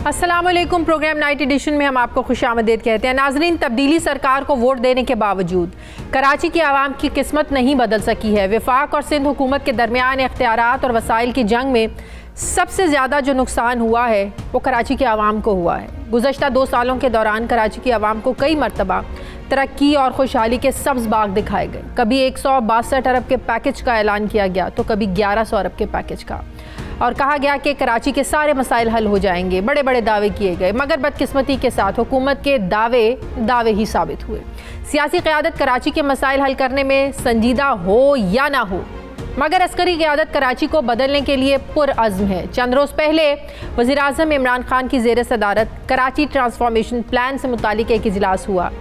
अस्सलामुअलैकुम। Programme night addition में हम आपको खुशामदीद कहते हैं। नाजरीन, तब्दीली सरकार को वोट देने के बावजूद कराची की आवाम की किस्मत नहीं बदल सकी है। वफाक और सिंध हुकूमत के दरमियान इख्तियारात और वसाइल की जंग में सबसे ज़्यादा जो नुकसान हुआ है वो कराची की आवाम को हुआ है। गुज़श्ता 2 सालों के दौरान कराची की आवाम को कई मरतबा तरक्की और खुशहाली के सब्ज़ बाग दिखाए गए। कभी 162 अरब के पैकेज का ऐलान किया गया तो कभी 1100 अरब के पैकेज का, और कहा गया कि कराची के सारे मसाइल हल हो जाएंगे। बड़े बड़े दावे किए गए, मगर बदकिस्मती के साथ हुकूमत के दावे ही साबित हुए। सियासी क़यादत कराची के मसाइल हल करने में संजीदा हो या ना हो, मगर अस्करी क़यादत कराची को बदलने के लिए पुरअज़्म है। चंद रोज़ पहले वज़ीर-ए-आज़म इमरान खान की ज़ेर सदारत कराची ट्रांसफॉर्मेशन प्लान से मुतालिक एक इजलास हुआ।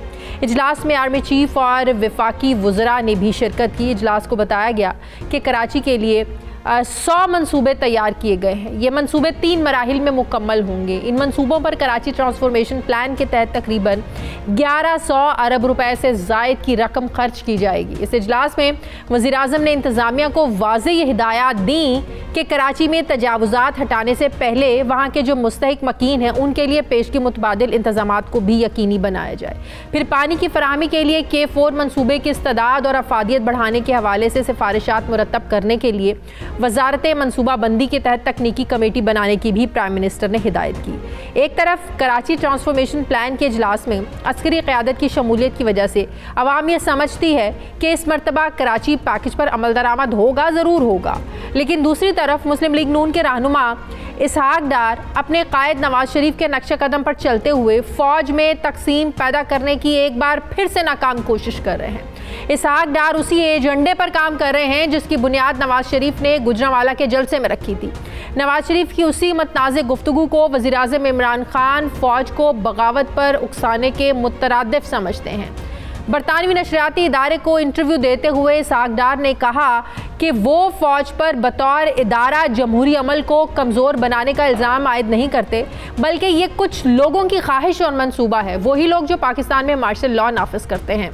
इजलास में आर्मी चीफ और वफाकी वज़रा ने भी शिरकत की। इजलास को बताया गया कि कराची के लिए 100 मंसूबे तैयार किए गए हैं। ये मंसूबे 3 मराहिल में मुकम्मल होंगे। इन मंसूबों पर कराची ट्रांसफॉर्मेशन प्लान के तहत तकरीबन 1100 अरब रुपए से ज़ायद की रकम खर्च की जाएगी। इस इजलास में वज़ीर-ए-आज़म ने इंतज़ामिया को वाज़ेह हिदायत दी कि कराची में तजावुज़ात हटाने से पहले वहाँ के जो मुस्तहिक मकीन हैं उनके लिए पेशगी मुतबादिल इंतज़ामात को भी यकीनी बनाया जाए। फिर पानी की फराहमी के लिए K4 मंसूबे की इस्तेदाद और अफादियत बढ़ाने के हवाले से सिफारिशात मुरतब करने के लिए वजारत मनसूबा बंदी के तहत तकनीकी कमेटी बनाने की भी प्राइम मिनिस्टर ने हिदायत की। एक तरफ कराची ट्रांसफॉर्मेशन प्लान के इजलास में अस्करी क़यादत की शमूलियत की वजह से अवाम ये समझती है कि इस मरतबा कराची पैकेज पर अमल दरामद होगा, ज़रूर होगा। लेकिन दूसरी तरफ मुस्लिम लीग नून के रहनुमा इसहाक डार अपने कायद नवाज शरीफ के नक्शे कदम पर चलते हुए फ़ौज में तकसीम पैदा करने की एक बार फिर से नाकाम कोशिश कर रहे हैं। इसहाक डार उसी एजेंडे पर काम कर रहे हैं जिसकी बुनियाद नवाज शरीफ ने गुजरांवाला के जलसे में रखी थी। नवाज शरीफ की उसी मतनाज़े गुफ्तगू को वज़ीर-ए-आज़म इमरान खान फ़ौज को बगावत पर उकसाने के मुतरादिफ समझते हैं। बरतानवी नशरियाती इदारे को इंटरव्यू देते हुए इसहाक डार ने कहा कि वो फ़ौज पर बतौर इदारा जमहूरी अमल को कमज़ोर बनाने का इल्ज़ाम आयद नहीं करते, बल्कि ये कुछ लोगों की ख्वाहिश और मंसूबा है, वही लोग जो पाकिस्तान में मार्शल लॉ नाफिज करते हैं।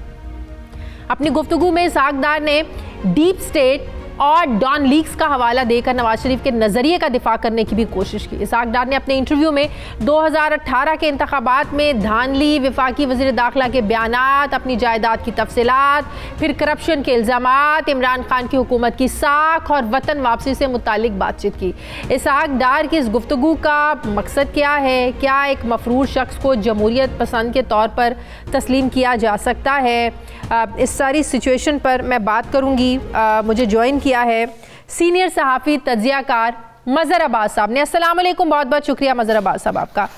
अपनी गुफ्तगू में इसहाक डार ने डीप स्टेट और डॉन लीक्स का हवाला देकर नवाज शरीफ के नज़रिए का दिफा करने की भी कोशिश की। इसहाक डार ने अपने इंटरव्यू में 2018 के इंतखाबात में धांधली, वफाकी वज़ीर दाखिला के बयानात, अपनी जायदाद की तफसीलात, फिर करप्शन के इल्ज़ामात, इमरान खान की हुकूमत की साख और वतन वापसी से मुतालिक बातचीत की। इसहाक डार की इस गुफ्तगू का मकसद क्या है? क्या एक मफरूर शख्स को जमहूरियत पसंद के तौर पर तस्लीम किया जा सकता है? इस सारी सिचुएशन पर मैं बात करूँगी। मुझे ज्वाइन किया है सीनियर सहाफ़ी तज्ज़ियाकार मज़हर अब्बास साहब ने। अस्सलाम वालेकुम, बहुत बहुत शुक्रिया मज़हर अब्बास साहब आपका।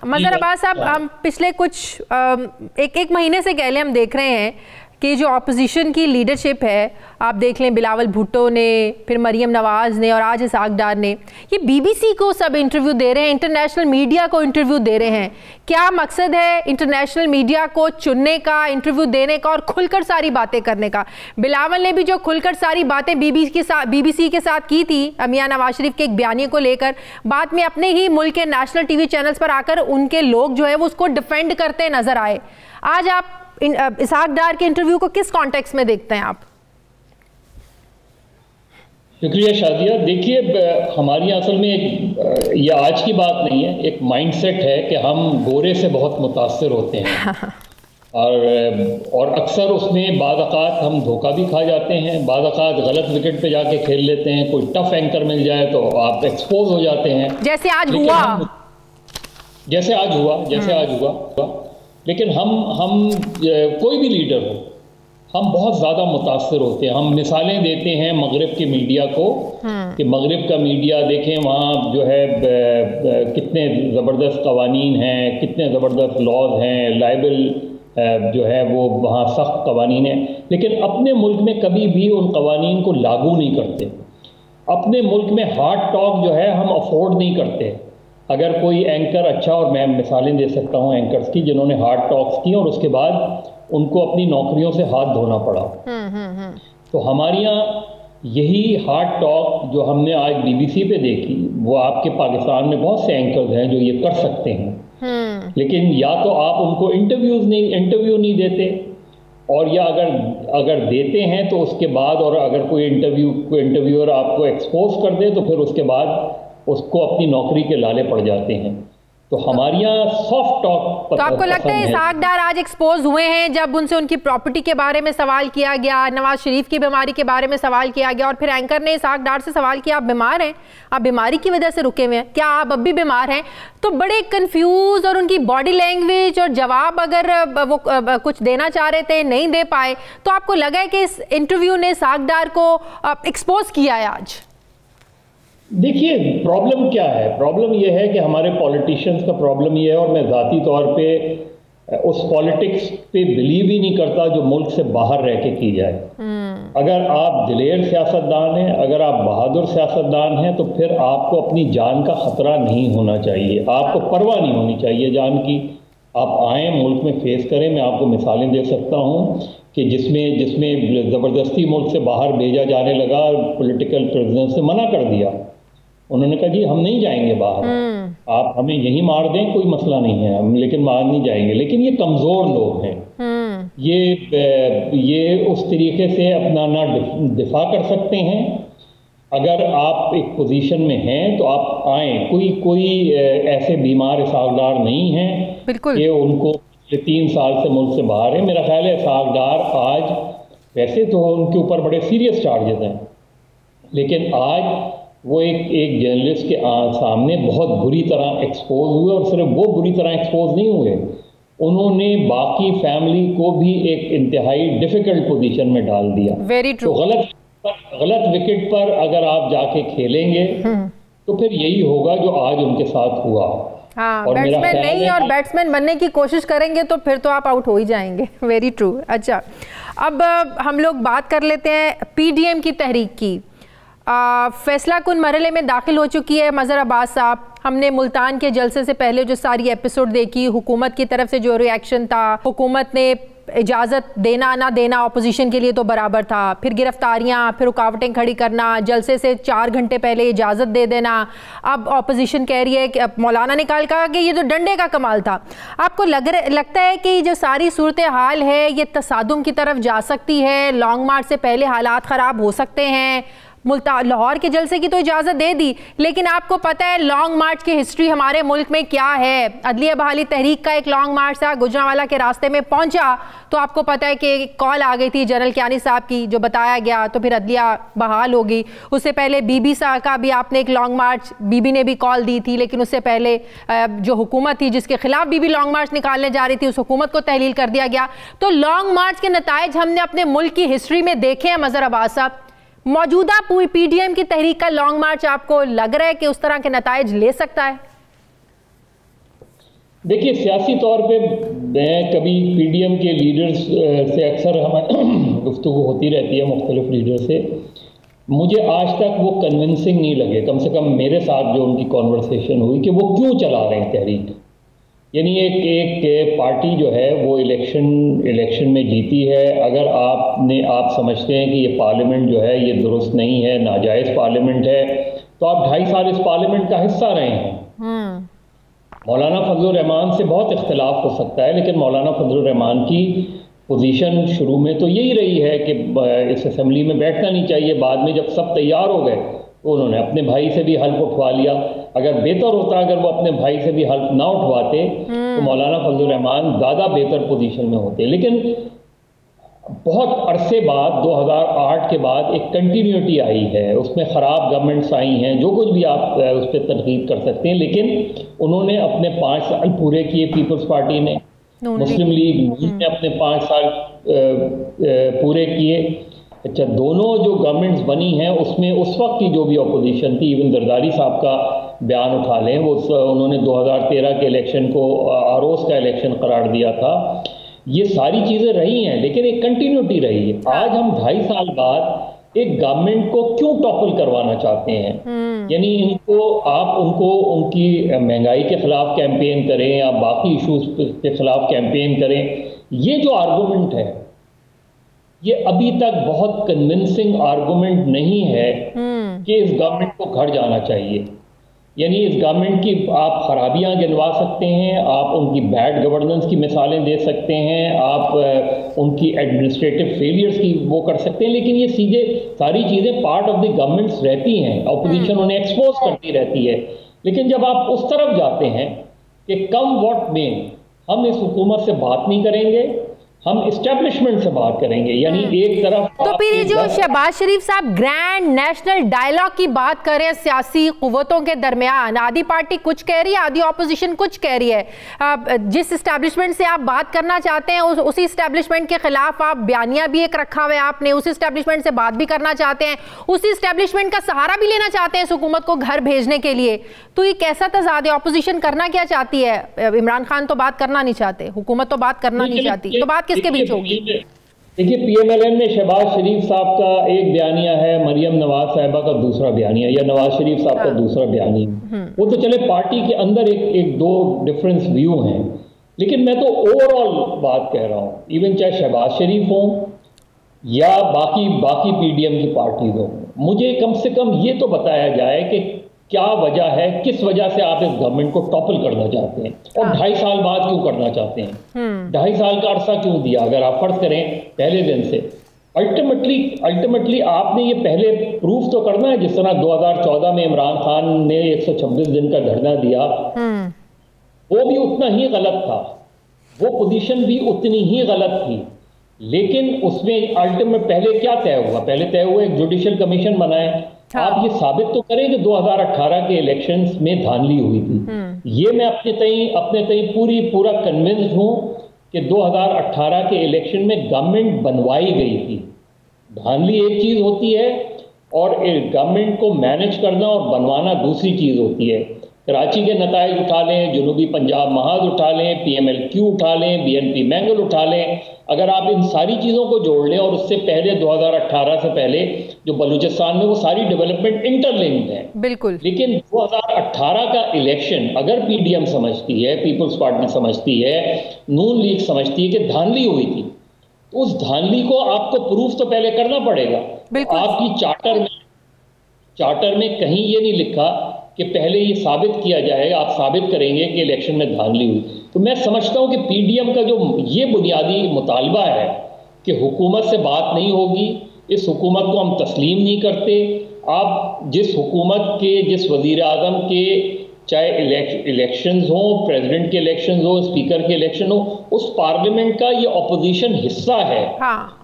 मज़हर अब्बास साहब, हम पिछले कुछ एक महीने से पहले हम देख रहे हैं कि जो अपोजिशन की लीडरशिप है, आप देख लें बिलावल भुट्टो ने, फिर मरीम नवाज़ ने और आज इसहाक डार ने, ये BBC को सब इंटरव्यू दे रहे हैं, इंटरनेशनल मीडिया को इंटरव्यू दे रहे हैं। क्या मकसद है इंटरनेशनल मीडिया को चुनने का, इंटरव्यू देने का और खुलकर सारी बातें करने का? बिलावल ने भी जो खुलकर सारी बातें BBC के साथ की थी मियां नवाज शरीफ के एक बयानी को लेकर, बाद में अपने ही मुल्क के नेशनल TV चैनल्स पर आकर उनके लोग जो है वो उसको डिफेंड करते नजर आए। आज आप इसहाक डार के इंटरव्यू को किस कॉन्टेक्स्ट में देखते हैं आप? शुक्रिया शादिया। देखिए, हमारी असल में ये आज की बात नहीं है, एक माइंडसेट है कि हम गोरे से बहुत मुतासर होते हैं और अक्सर उसमें बाज़-औक़ात हम धोखा भी खा जाते हैं, बाज़-औक़ात गलत विकेट पे जाके खेल लेते हैं, कोई टफ एंकर मिल जाए तो आप एक्सपोज हो जाते हैं, जैसे आज हुआ। लेकिन हम कोई भी लीडर हो, हम बहुत ज़्यादा मुतासर होते हैं। हम मिसालें देते हैं मगरिब की मीडिया को कि मगरिब का मीडिया देखें, वहाँ जो है कितने ज़बरदस्त कवानीन हैं, कितने ज़बरदस्त लॉज हैं, लाइबल जो है वो वहाँ सख्त कवानीन हैं, लेकिन अपने मुल्क में कभी भी उन कवानीन को लागू नहीं करते। अपने मुल्क में हार्ड टॉक जो है हम अफोर्ड नहीं करते। अगर कोई एंकर अच्छा, और मैं मिसालें दे सकता हूँ एंकर्स की जिन्होंने हार्ड टॉक्स की और उसके बाद उनको अपनी नौकरियों से हाथ धोना पड़ा, तो हमारे यहाँ यही हार्ड टॉक जो हमने आज BBC पे देखी, वो आपके पाकिस्तान में बहुत से एंकर्स हैं जो ये कर सकते हैं, लेकिन या तो आप उनको इंटरव्यू नहीं देते, और या अगर देते हैं तो उसके बाद, और अगर कोई इंटरव्यूअर आपको एक्सपोज कर दे तो फिर उसके बाद उसको अपनी नौकरी के लाले पड़ जाते हैं। तो हमारे यहाँ सॉफ्ट टॉक। तो आपको लगता है इसहाक डार आज एक्सपोज हुए हैं जब उनसे उनकी प्रॉपर्टी के बारे में सवाल किया गया, नवाज शरीफ की बीमारी के बारे में सवाल किया गया, और फिर एंकर ने इसहाक डार से सवाल किया आप बीमार हैं, आप बीमारी की वजह से रुके हुए हैं, क्या आप अब भी बीमार हैं? तो बड़े कंफ्यूज, और उनकी बॉडी लैंग्वेज और जवाब अगर वो कुछ देना चाह रहे थे नहीं दे पाए, तो आपको लगा है कि इस इंटरव्यू ने इसहाक डार को एक्सपोज किया है आज? देखिए प्रॉब्लम क्या है, प्रॉब्लम यह है कि हमारे पॉलिटिशियंस का प्रॉब्लम यह है, और मैं ज़ाती तौर पे उस पॉलिटिक्स पे बिलीव ही नहीं करता जो मुल्क से बाहर रह के की जाए। अगर आप दिलेर सियासतदान हैं, अगर आप बहादुर सियासतदान हैं, तो फिर आपको अपनी जान का खतरा नहीं होना चाहिए, आपको परवाह नहीं होनी चाहिए जान की। आप आएँ, मुल्क में फेस करें। मैं आपको मिसालें दे सकता हूँ कि जिसमें ज़बरदस्ती मुल्क से बाहर भेजा जाने लगा, पॉलिटिकल प्रिजनर्स से मना कर दिया, उन्होंने कहा जी हम नहीं जाएंगे बाहर, आप हमें यहीं मार दें कोई मसला नहीं है, हम लेकिन बाहर नहीं जाएंगे। लेकिन ये कमज़ोर लोग हैं, ये उस तरीके से अपना ना दिफा कर सकते हैं। अगर आप एक पोजीशन में हैं तो आप आएँ। कोई ऐसे बीमार इसहाक डार नहीं हैं कि उनको 3 साल से मुल्क से बाहर है। मेरा ख्याल है इसहाक डार आज, वैसे तो उनके ऊपर बड़े सीरियस चार्जेस हैं, लेकिन आज वो एक जर्नलिस्ट के सामने बहुत बुरी तरह एक्सपोज हुए, और सिर्फ वो बुरी तरह एक्सपोज नहीं हुए, उन्होंने बाकी फैमिली को भी एक इंतहाई डिफिकल्ट पोजीशन में डाल दिया। Very true. तो गलत विकेट पर अगर आप जाके खेलेंगे तो फिर यही होगा जो आज उनके साथ हुआ। हाँ, बैट्समैन नहीं और बैट्समैन बनने की कोशिश करेंगे तो फिर तो आप आउट हो ही जाएंगे। Very true. अच्छा, अब हम लोग बात कर लेते हैं पीडीएम की तहरीक की। फैसला कुन मरहले में दाखिल हो चुकी है मज़हर अब्बास साहब। हमने मुल्तान के जलसे से पहले जो सारी एपिसोड देखी, हुकूमत की तरफ से जो रिएक्शन था, हुकूमत ने इजाज़त देना ना देना ऑपोजिशन के लिए तो बराबर था, फिर गिरफ्तारियां, फिर रुकावटें खड़ी करना, जलसे से 4 घंटे पहले इजाज़त दे देना। अब ऑपोजिशन कह रही है कि अब मौलाना ने कहा कि ये तो डंडे का कमाल था। आपको लगता है कि जो सारी सूरत हाल है ये तसादुम की तरफ जा सकती है? लॉन्ग मार्च से पहले हालात ख़राब हो सकते हैं? लाहौर के जलसे की तो इजाज़त दे दी, लेकिन आपको पता है लॉन्ग मार्च की हिस्ट्री हमारे मुल्क में क्या है। अदलिया बहाली तहरीक का एक लॉन्ग मार्च था, गुजरांवाला के रास्ते में पहुंचा तो आपको पता है कि कॉल आ गई थी जनरल कियानी साहब की, जो बताया गया, तो फिर अदलिया बहाल हो गई। उससे पहले बीबी साहब का भी आपने एक लॉन्ग मार्च, बीबी ने भी कॉल दी थी, लेकिन उससे पहले जो हुकूमत थी जिसके खिलाफ बीबी लॉन्ग मार्च निकालने जा रही थी, उस हुकूमत को तहलील कर दिया गया। तो लॉन्ग मार्च के नताइज हमने अपने मुल्क की हिस्ट्री में देखे हैं मज़हर अब्बास साहब। मौजूदा पीडीएम की तहरीक का लॉन्ग मार्च आपको लग रहा है कि उस तरह के नताइज ले सकता है? देखिए, सियासी तौर पे मैं कभी पीडीएम के लीडर्स से अक्सर हमारी गुफ्तगू होती रहती है, मुख्तलिफ लीडर से। मुझे आज तक वो कन्विंसिंग नहीं लगे, कम से कम मेरे साथ जो उनकी कॉन्वर्सेशन हुई, कि वो क्यों चला रहे हैं तहरीक। यानी एक पार्टी जो है वो इलेक्शन में जीती है। अगर आप समझते हैं कि ये पार्लियामेंट जो है ये दुरुस्त नहीं है, नाजायज़ पार्लियामेंट है, तो आप 2.5 साल इस पार्लियामेंट का हिस्सा रहे हैं। मौलाना फजलुर रहमान से बहुत इख्तिलाफ हो सकता है, लेकिन मौलाना फजलुर रहमान की पोजीशन शुरू में तो यही रही है कि इस असेंबली में बैठना नहीं चाहिए। बाद में जब सब तैयार हो गए तो उन्होंने अपने भाई से भी हल्फ उठवा लिया। अगर बेहतर होता अगर वो अपने भाई से भी हल्फ ना उठवाते तो मौलाना फजलुर रहमान ज़्यादा बेहतर पोजीशन में होते। लेकिन बहुत अरसे बाद 2008 के बाद एक कंटिन्यूटी आई है, उसमें ख़राब गवर्नमेंट्स आई हैं, जो कुछ भी आप उस पर तनकीद कर सकते हैं, लेकिन उन्होंने अपने 5 साल पूरे किए। पीपल्स पार्टी ने, मुस्लिम लीग ने अपने 5 साल पूरे किए। अच्छा, दोनों जो गवर्नमेंट्स बनी हैं उसमें उस वक्त की जो भी अपोजिशन थी, इवन जरदारी साहब का बयान उठा लें, वो उन्होंने 2013 के इलेक्शन को आरोस का इलेक्शन करार दिया था। ये सारी चीज़ें रही हैं, लेकिन एक कंटिन्यूटी रही है। आज हम 2.5 साल बाद एक गवर्नमेंट को क्यों टॉपल करवाना चाहते हैं? यानी उनको उनकी महंगाई के खिलाफ कैंपेन करें या बाकी इशूज़ के खिलाफ कैंपेन करें, ये जो आर्गूमेंट है ये अभी तक बहुत कन्विंसिंग आर्गूमेंट नहीं है कि इस गवर्नमेंट को घर जाना चाहिए। यानी इस गवर्नमेंट की आप खराबियां गिनवा सकते हैं, आप उनकी बैड गवर्नेंस की मिसालें दे सकते हैं, आप उनकी एडमिनिस्ट्रेटिव फेलियर्स की वो कर सकते हैं, लेकिन ये सीधे सारी चीज़ें पार्ट ऑफ द गवर्नमेंट्स रहती हैं, अपोजिशन उन्हें एक्सपोज करती रहती है। लेकिन जब आप उस तरफ जाते हैं कि कम व्हाट में हम इस हुकूमत से बात नहीं करेंगे, हम इस्टेब्लिशमेंट से बात करेंगे, यानी एक तरफ तो फिर ये जो शहबाज शरीफ साहब ग्रैंड नेशनल डायलॉग की बात कर रहे हैं सियासी कुव्वतों के दरमियान, आधी पार्टी कुछ कह रही है, आधी ऑपोजिशन कुछ कह रही है, जिस इस्टेब्लिशमेंट से आप बात करना चाहते हैं उसी इस्टेब्लिशमेंट के खिलाफ आप बयानिया भी एक रखा हुआ है आपने, उस इस्टेब्लिशमेंट से बात भी करना चाहते हैं, उसी इस्टेब्लिशमेंट का सहारा भी लेना चाहते हैं इस हुकूमत को घर भेजने के लिए। तो ये कैसा तजाद है? ऑपोजिशन करना क्या चाहती है? इमरान खान तो बात करना नहीं चाहते, हुकूमत तो बात करना नहीं चाहती, तो बात किसके बीच होगी? देखिए, पीएमएलएन में शहबाज शरीफ साहब का एक बयानिया है, मरियम नवाज साहिबा का दूसरा बयानिया, या नवाज शरीफ साहब का दूसरा बयानिया। वो तो चले पार्टी के अंदर एक दो डिफरेंस व्यू हैं, लेकिन मैं तो ओवरऑल बात कह रहा हूँ, इवन चाहे शहबाज शरीफ हो या बाकी पीडीएम की पार्टीज हो, मुझे कम से कम ये तो बताया जाए कि क्या वजह है, किस वजह से आप इस गवर्नमेंट को टॉपल करना चाहते हैं, और 2.5 साल बाद क्यों करना चाहते हैं, 2.5 साल का अरसा क्यों दिया? अगर आप फर्ज करें पहले दिन से, अल्टीमेटली आपने ये पहले प्रूफ तो करना है। जिस तरह 2014 में इमरान खान ने 126 दिन का धरना दिया, वो भी उतना ही गलत था, वो पोजीशन भी उतनी ही गलत थी, लेकिन उसमें अल्टीमेट पहले क्या तय हुआ? पहले तय हुआ एक जुडिशियल कमीशन बनाए। आप ये साबित तो करें कि 2018 के इलेक्शंस में धांधली हुई थी। ये मैं अपने तई पूरा कन्विंस्ड हूं कि 2018 के इलेक्शन में गवर्नमेंट बनवाई गई थी। धांधली एक चीज होती है और गवर्नमेंट को मैनेज करना और बनवाना दूसरी चीज होती है। कराची के नताइज उठा लें, जनूबी पंजाब महाज उठा लें, PMLQ उठा लें, BNP मैंगल उठा लें, अगर आप इन सारी चीज़ों को जोड़ लें, और उससे पहले 2018 से पहले जो बलूचिस्तान में, वो सारी डेवलपमेंट इंटरलिंक्ड है बिल्कुल। लेकिन 2018 का इलेक्शन अगर PDM समझती है, पीपल्स पार्टी समझती है, नून लीग समझती है कि धांधली हुई थी, तो उस धांधली को आपको प्रूफ तो पहले करना पड़ेगा। आपकी चार्टर में कहीं ये नहीं लिखा कि पहले ये साबित किया जाएगा, आप साबित करेंगे कि इलेक्शन में धांधली हुई। तो मैं समझता हूं कि पीडीएम का जो ये बुनियादी मुतालबा है कि हुकूमत से बात नहीं होगी, इस हुकूमत को हम तस्लीम नहीं करते। आप जिस हुकूमत के, जिस वजीर आज़म के, चाहे इलेक्शंस हो, प्रेसिडेंट के इलेक्शंस हो, स्पीकर के इलेक्शन हो, उस पार्लियामेंट का ये अपोजिशन हिस्सा है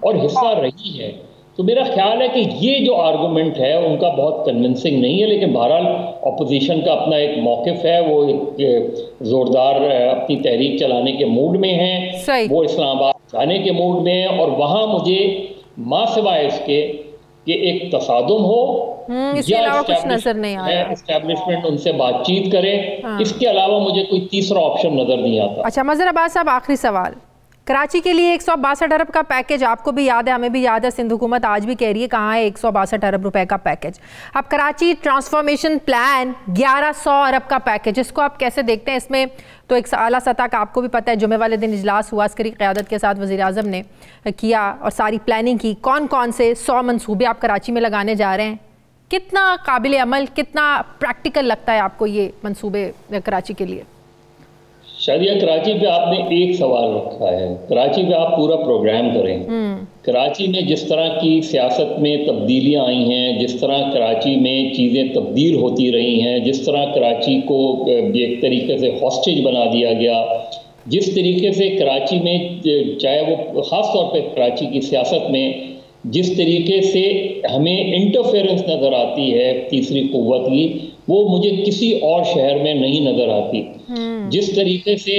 और हिस्सा रही है। तो मेरा ख्याल है कि ये जो आर्गूमेंट है उनका बहुत कन्विंसिंग नहीं है, लेकिन बहरहाल अपोजिशन का अपना एक मौक़िफ़ है, वो एक ज़ोरदार अपनी तहरीक चलाने के मूड में है, वो इस्लामाबाद जाने के मूड में है, और वहाँ मुझे मां सिवाय इसके कि एक तसादुम हो या कुछ नजर नहीं आया, एस्टैब्लिशमेंट उनसे बातचीत करे, इसके अलावा मुझे कोई तीसरा ऑप्शन नजर नहीं आता। अच्छा मज़हर अब्बास साहब, आखिरी सवाल, कराची के लिए 162 अरब का पैकेज, आपको भी याद है, हमें भी याद है, सिंध हुकूमत आज भी कह रही है कहाँ है 162 अरब रुपए का पैकेज। अब कराची ट्रांसफॉर्मेशन प्लान 1100 अरब का पैकेज, इसको आप कैसे देखते हैं? इसमें तो एक आला सतह का, आपको भी पता है, जुमे वाले दिन इजलास हुआ, अस्करी क़यादत के साथ वज़ीर आज़म ने किया और सारी प्लानिंग की। कौन कौन से 100 मनसूबे आप कराची में लगाने जा रहे हैं? कितना काबिल अमल, कितना प्रैक्टिकल लगता है आपको ये मनसूबे कराची के लिए? शादिया, कराची पे आपने एक सवाल रखा है, कराची पे आप पूरा प्रोग्राम करें। कराची में जिस तरह की सियासत में तब्दीलियां आई हैं, जिस तरह कराची में चीज़ें तब्दील होती रही हैं, जिस तरह कराची को एक तरीके से हॉस्टेज बना दिया गया, जिस तरीके से कराची में, चाहे वो ख़ास तौर पे कराची की सियासत में जिस तरीके से हमें इंटरफेरेंस नज़र आती है तीसरी कुव्वत की, वो मुझे किसी और शहर में नहीं नज़र आती। जिस तरीके से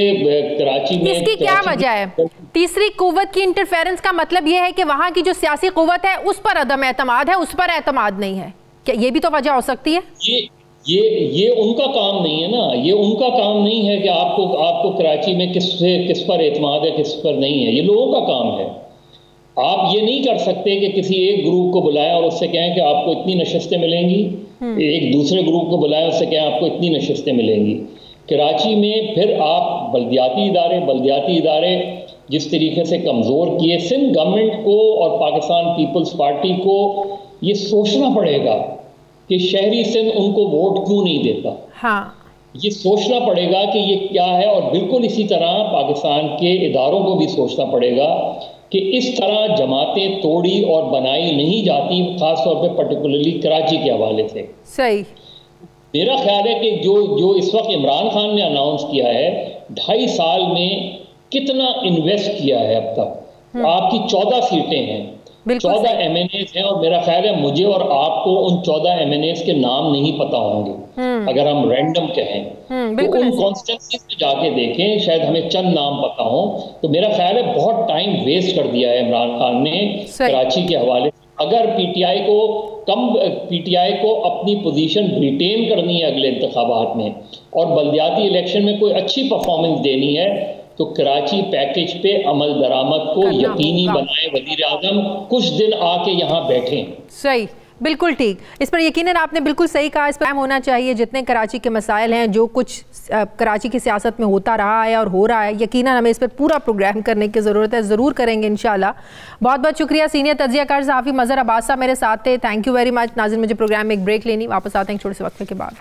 कराची में, इसकी क्या वजह है? तीसरी कुव्वत की इंटरफेरेंस का मतलब ये है कि वहाँ की जो सियासी कुव्वत है उस पर अदम एतमाद है, उस पर एतमाद नहीं है, क्या ये भी तो वजह हो सकती है? ये उनका काम नहीं है ना, ये उनका काम नहीं है कि आपको कराची में किस पर एतमाद है, किस पर नहीं है, ये लोगों का काम है। आप ये नहीं कर सकते कि किसी एक ग्रुप को बुलाएं और उससे कहें कि आपको इतनी नशिस्तें मिलेंगी, एक दूसरे ग्रुप को बुलाएं, उससे कहें आपको इतनी नशिस्तें मिलेंगी। कराची में फिर आप बल्दियाती इदारे जिस तरीके से कमज़ोर किए, सिंध गवर्नमेंट को और पाकिस्तान पीपल्स पार्टी को ये सोचना पड़ेगा कि शहरी सिंध उनको वोट क्यों नहीं देता। हाँ, ये सोचना पड़ेगा कि ये क्या है, और बिल्कुल इसी तरह पाकिस्तान के इदारों को भी सोचना पड़ेगा कि इस तरह जमातें तोड़ी और बनाई नहीं जाती, खासतौर पे पर्टिकुलरली कराची के हवाले से। सही। मेरा ख्याल है कि जो इस वक्त इमरान खान ने अनाउंस किया है, 2.5 साल में कितना इन्वेस्ट किया है अब तक। आपकी 14 सीटें हैं, 14 MNAs हैं, और मेरा ख्याल है मुझे और आपको उन 14 MNAs के नाम नहीं पता होंगे अगर हम रैंडम कहें। तो उन कॉन्स्टिट्यूंसीज पे जाके देखें, शायद हमें चंद नाम पता हो। तो मेरा ख्याल है बहुत टाइम वेस्ट कर दिया है इमरान खान ने कराची के हवाले। अगर पीटीआई को अपनी पोजीशन रिटेन करनी है अगले इंतखाबात में और बल्दियाती इलेक्शन में कोई अच्छी परफॉर्मेंस देनी है, तो कराची पैकेज पे अमल दरामद को यकीनी बनाए वजीर आजम, कुछ दिन आके यहाँ बैठें। सही, बिल्कुल ठीक। इस पर यकीनन आपने बिल्कुल सही कहा। इस पर होना चाहिए जितने कराची के मसाइल हैं, जो कुछ कराची की सियासत में होता रहा है और हो रहा है, यकीनन हमें इस पर पूरा प्रोग्राम करने की ज़रूरत है। ज़रूर करेंगे इंशाल्लाह। बहुत बहुत शुक्रिया। सीनियर तज्ज़ियाकार सहाफ़ी मज़हर अब्बास साहब मेरे साथ थे। Thank you very much. नाज़रीन, मुझे प्रोग्राम में एक ब्रेक लेनी, वापस आते हैं छोटे से वक्फे के बाद।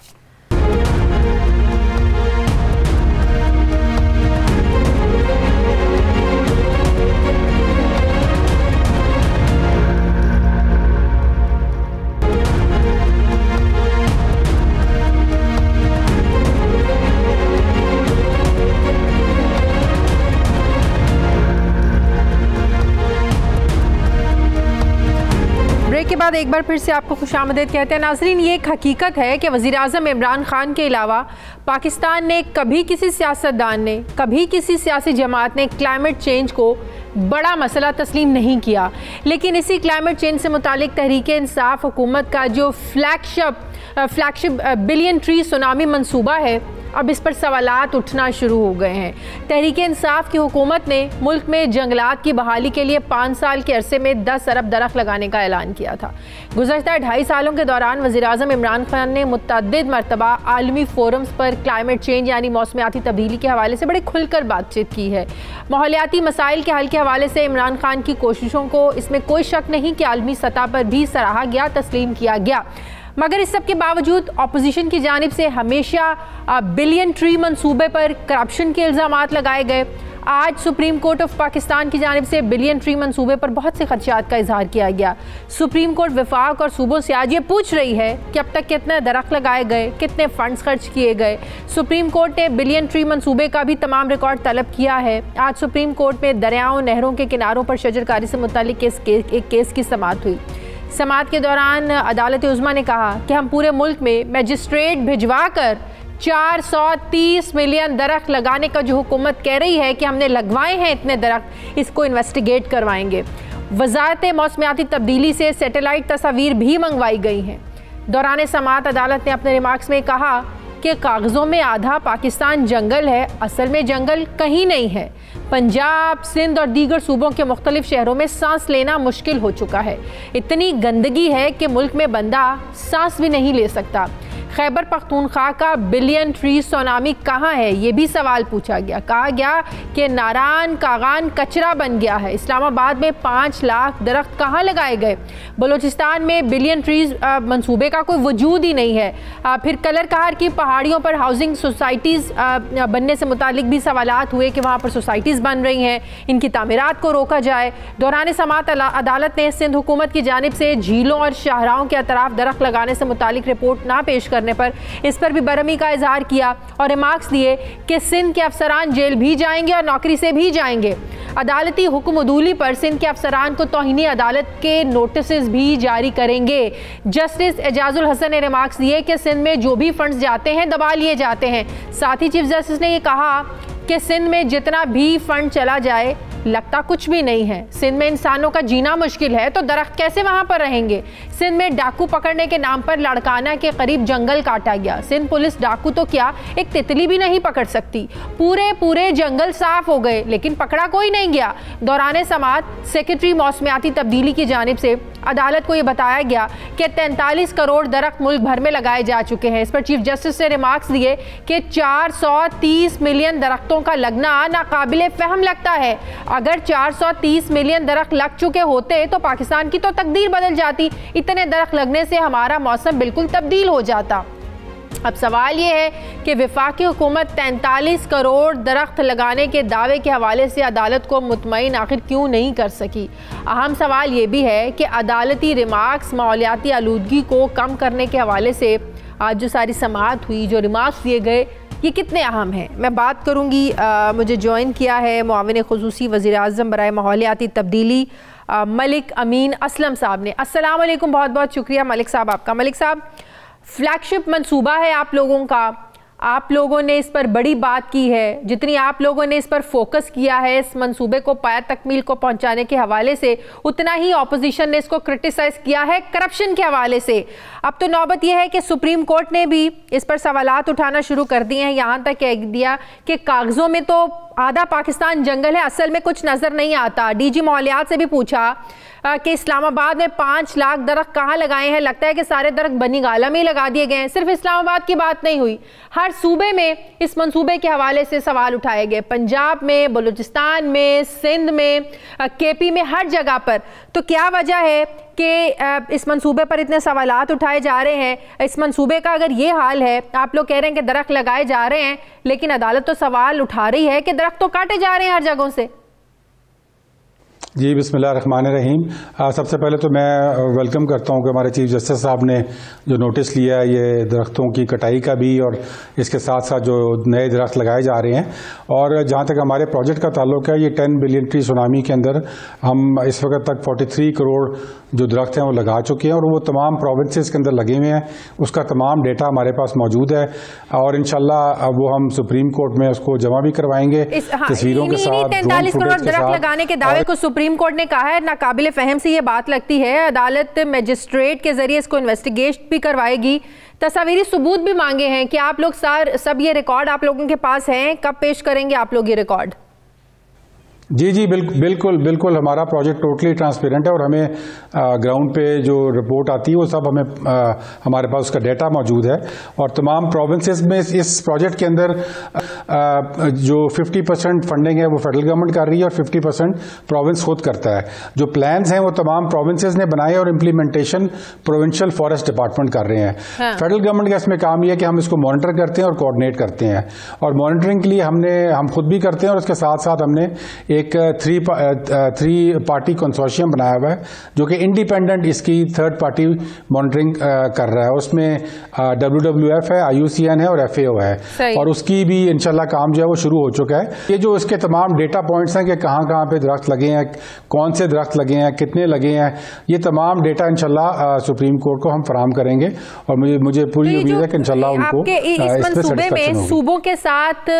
ब्रेक के बाद एक बार फिर से आपको खुशामदीद कहते हैं। नाज़रीन, ये एक हकीकत है कि वज़ीर आज़म इमरान खान के अलावा पाकिस्तान ने कभी किसी सियासतदान ने, कभी किसी सियासी जमात ने क्लाइमेट चेंज को बड़ा मसला तस्लीम नहीं किया। लेकिन इसी क्लाइमेट चेंज से मुतालिक तहरीक इंसाफ हुकूमत का जो फ्लैगशिप बिलियन ट्री सुनामी मंसूबा है, अब इस पर सवालात उठना शुरू हो गए हैं। तहरीक इंसाफ की हुकूमत ने मुल्क में जंगलात की बहाली के लिए 5 साल के अरसे में 10 अरब दरख्त लगाने का ऐलान किया था। गुज़श्ता 2.5 सालों के दौरान वज़ीर आज़म इमरान खान ने मुतअद्दिद मरतबा आलमी फोरम्स पर क्लाइमेट चेंज यानी मौसमियाती तब्दीली के हवाले से बड़े खुलकर बातचीत की है। माहौलियाती मसाइल के हल के हवाले से इमरान खान की कोशिशों को इसमें कोई शक नहीं कि आलमी सतह पर भी सराहा गया, तस्लीम किया गया। मगर इस सब के बावजूद अपोजिशन की जानिब से हमेशा बिलियन ट्री मंसूबे पर करप्शन के इल्ज़ामात लगाए गए। आज सुप्रीम कोर्ट ऑफ पाकिस्तान की जानिब से बिलियन ट्री मंसूबे पर बहुत से खदशात का इजहार किया गया। सुप्रीम कोर्ट वफाक और सूबों से आज ये पूछ रही है कि अब तक कितने दरख्त लगाए गए, कितने फंड्स खर्च किए गए। सुप्रीम कोर्ट ने बिलियन ट्री मंसूबे का भी तमाम रिकॉर्ड तलब किया है। आज सुप्रीम कोर्ट में दरियाओं, नहरों के किनारों पर शजरकारी से मुतालिक एक केस की समाअत हुई। समाअत के दौरान अदालत उज़्मा ने कहा कि हम पूरे मुल्क में मैजिस्ट्रेट भिजवा कर 430 मिलियन दरख्त लगाने का जो हुकूमत कह रही है कि हमने लगवाए हैं इतने दरख्त, इसको इन्वेस्टिगेट करवाएंगे। वजारत मौसमियाती तब्दीली से सैटेलाइट तस्वीर भी मंगवाई गई हैं। दौरान समाअत अदालत ने अपने रिमार्क्स में कहा कि कागज़ों में आधा पाकिस्तान जंगल है, असल में जंगल कहीं नहीं है। पंजाब, सिंध और दीगर सूबों के मुख्तलिफ शहरों में सांस लेना मुश्किल हो चुका है। इतनी गंदगी है कि मुल्क में बंदा सांस भी नहीं ले सकता। खैबर पख्तूनख्वा का बिलियन ट्री सुनामी कहाँ है, ये भी सवाल पूछा गया। कहा गया कि नारान कागान कचरा बन गया है। इस्लामाबाद में 5 लाख दरख्त कहाँ लगाए गए। बलूचिस्तान में बिलियन ट्रीज मंसूबे का कोई वजूद ही नहीं है। फिर कलर कहार की पहाड़ियों पर हाउसिंग सोसाइटीज़ बनने से मुतालिक भी सवालात हुए कि वहाँ पर सोसाइटीज़ बन रही हैं, इनकी तामीरात को रोका जाए। दौरान समाअत अदालत ने सिंध हुकूमत की जानिब से झीलों और शाहराहों के अतराफ दरख्त लगाने से मुतालिक रिपोर्ट ना पेश करने पर इस पर भी बरहमी का इजहार किया और रिमार्क्स दिए कि सिंध के अफसरान जेल भी जाएंगे और नौकरी से भी जाएंगे। अदालती हुक्म अदूली पर सिंध के अफसरान को तौहीनी अदालत के नोटिस भी जारी करेंगे। जस्टिस एजाजुल हसन ने रिमार्क्स दिए कि सिंध में जो भी फंड्स जाते हैं दबा लिए जाते हैं। साथ ही चीफ जस्टिस ने यह कहा कि सिंध में जितना भी फंड चला जाए लगता कुछ भी नहीं है। सिंध में इंसानों का जीना मुश्किल है तो दरख्त कैसे वहां पर रहेंगे। सिंध में डाकू पकड़ने के नाम पर लाड़काना के करीब जंगल काटा गया। सिंध पुलिस डाकू तो क्या, एक तितली भी नहीं पकड़ सकती। पूरे जंगल साफ हो गए लेकिन पकड़ा कोई नहीं गया। दौरान समाअत सेक्रेटरी मौसमियाती तब्दीली की जानिब से अदालत को यह बताया गया कि 43 करोड़ दरख्त मुल्क भर में लगाए जा चुके हैं। इस पर चीफ जस्टिस ने रिमार्क्स दिए कि 430 मिलियन दरख्तों का लगना नाकाबिले फहम लगता है। अगर 430 मिलियन दरख्त लग चुके होते तो पाकिस्तान की तो तकदीर बदल जाती। इतने दरख्त लगने से हमारा मौसम बिल्कुल तब्दील हो जाता। अब सवाल ये है कि वफाकी हुकूमत 43 करोड़ दरख्त लगाने के दावे के हवाले से अदालत को मुतमईन आखिर क्यों नहीं कर सकी। अहम सवाल ये भी है कि अदालती रिमार्क्स माहौलियाती आलूदगी को कम करने के हवाले से आज जो सारी समाअत हुई, जो रिमार्क्स दिए गए, ये कितने अहम हैं। मैं बात करूँगी, मुझे ज्वाइन किया है मुआविन खुसूसी वज़ीर-ए-आज़म बराए माहौलियाती तब्दीली मलिक अमीन असलम साहब ने। अस्सलाम वालेकुम, बहुत बहुत शुक्रिया मलिक साहब आपका। मलिक साहब, फ्लैगशिप मंसूबा है आप लोगों का, आप लोगों ने इस पर बड़ी बात की है, जितनी आप लोगों ने इस पर फोकस किया है इस मंसूबे को पाया तकमील को पहुंचाने के हवाले से, उतना ही ऑपोजिशन ने इसको क्रिटिसाइज किया है करप्शन के हवाले से। अब तो नौबत यह है कि सुप्रीम कोर्ट ने भी इस पर सवालात उठाना शुरू कर दिए हैं, यहाँ तक कह दिया कि कागजों में तो आधा पाकिस्तान जंगल है, असल में कुछ नजर नहीं आता। डीजी माहौलियात से भी पूछा कि इस्लामाबाद में 5 लाख दरख्त कहाँ लगाए हैं, लगता है कि सारे दरख्त बनी गाला में ही लगा दिए गए हैं। सिर्फ इस्लामाबाद की बात नहीं हुई, हर सूबे में इस मंसूबे के हवाले से सवाल उठाए गए, पंजाब में, बलूचिस्तान में, सिंध में, केपी में, हर जगह पर। तो क्या वजह है कि इस मंसूबे पर इतने सवालात उठाए जा रहे हैं? इस मंसूबे का अगर ये हाल है, आप लोग कह रहे हैं कि दरख्त लगाए जा रहे हैं, लेकिन अदालत तो सवाल उठा रही है कि दरख्त तो काटे जा रहे हैं हर जगहों से। जी बिस्मिल्लाहिर्रहमानिर्रहीम। सबसे पहले तो मैं वेलकम करता हूं कि हमारे चीफ जस्टिस साहब ने जो नोटिस लिया है ये दरख्तों की कटाई का भी, और इसके साथ साथ जो नए दरख्त लगाए जा रहे हैं। और जहां तक हमारे प्रोजेक्ट का ताल्लुक है, ये 10 बिलियन ट्री सुनामी के अंदर हम इस वक्त तक 43 करोड़ जो दरख्त हैं वो लगा चुके हैं, और वो तमाम प्रोविंसेस के अंदर लगे हुए हैं। उसका तमाम डेटा हमारे पास मौजूद है, और इंशाल्लाह वो हम सुप्रीम कोर्ट में उसको जमा भी करवाएंगे तस्वीरों के साथ। 43 करोड़ दरख्त लगाने के दावे को सुप्रीम कोर्ट ने कहा है, नाकाबिले फहम से ये बात लगती है। अदालत मजिस्ट्रेट के जरिए इसको इन्वेस्टिगेट भी करवाएगी, तस्वीरी सबूत भी मांगे हैं कि आप लोग सब ये रिकॉर्ड आप लोगों के पास हैं, कब पेश करेंगे आप लोग ये रिकॉर्ड? जी बिल्कुल हमारा प्रोजेक्ट टोटली ट्रांसपेरेंट है, और हमें ग्राउंड पे जो रिपोर्ट आती है वो सब हमें हमारे पास उसका डेटा मौजूद है। और तमाम प्रोविंसेस में इस प्रोजेक्ट के अंदर जो 50% फंडिंग है वो फेडरल गवर्नमेंट कर रही है, और 50% प्रोविंस खुद करता है। जो प्लान्स हैं वो तमाम प्रोविंसेस ने बनाए, और इम्प्लीमेंटेशन प्रोविंशियल फॉरेस्ट डिपार्टमेंट कर रहे हैं। फेडरल गवर्नमेंट का इसमें काम यह है कि हम इसको मॉनिटर करते हैं और कोऑर्डिनेट करते हैं, और मॉनिटरिंग के लिए हम खुद भी करते हैं, और उसके साथ साथ हमने एक 3 पार्टी कंसोर्शियम बनाया हुआ है जो कि इंडिपेंडेंट इसकी 3rd पार्टी मॉनिटरिंग कर रहा है। उसमें WWF है, IUCN है और FAO है, और उसकी भी इंशाल्लाह काम जो है वो शुरू हो चुका है। ये जो इसके तमाम डेटा पॉइंट्स हैं कि कहाँ पे दरख्त लगे हैं, कौन से दरख्त लगे हैं, कितने लगे हैं, ये तमाम डेटा इंशाल्लाह सुप्रीम कोर्ट को हम फराहम करेंगे, और मुझे पूरी उम्मीद है कि इंशाल्लाह उनको इस मंसूबे में सूबों के साथ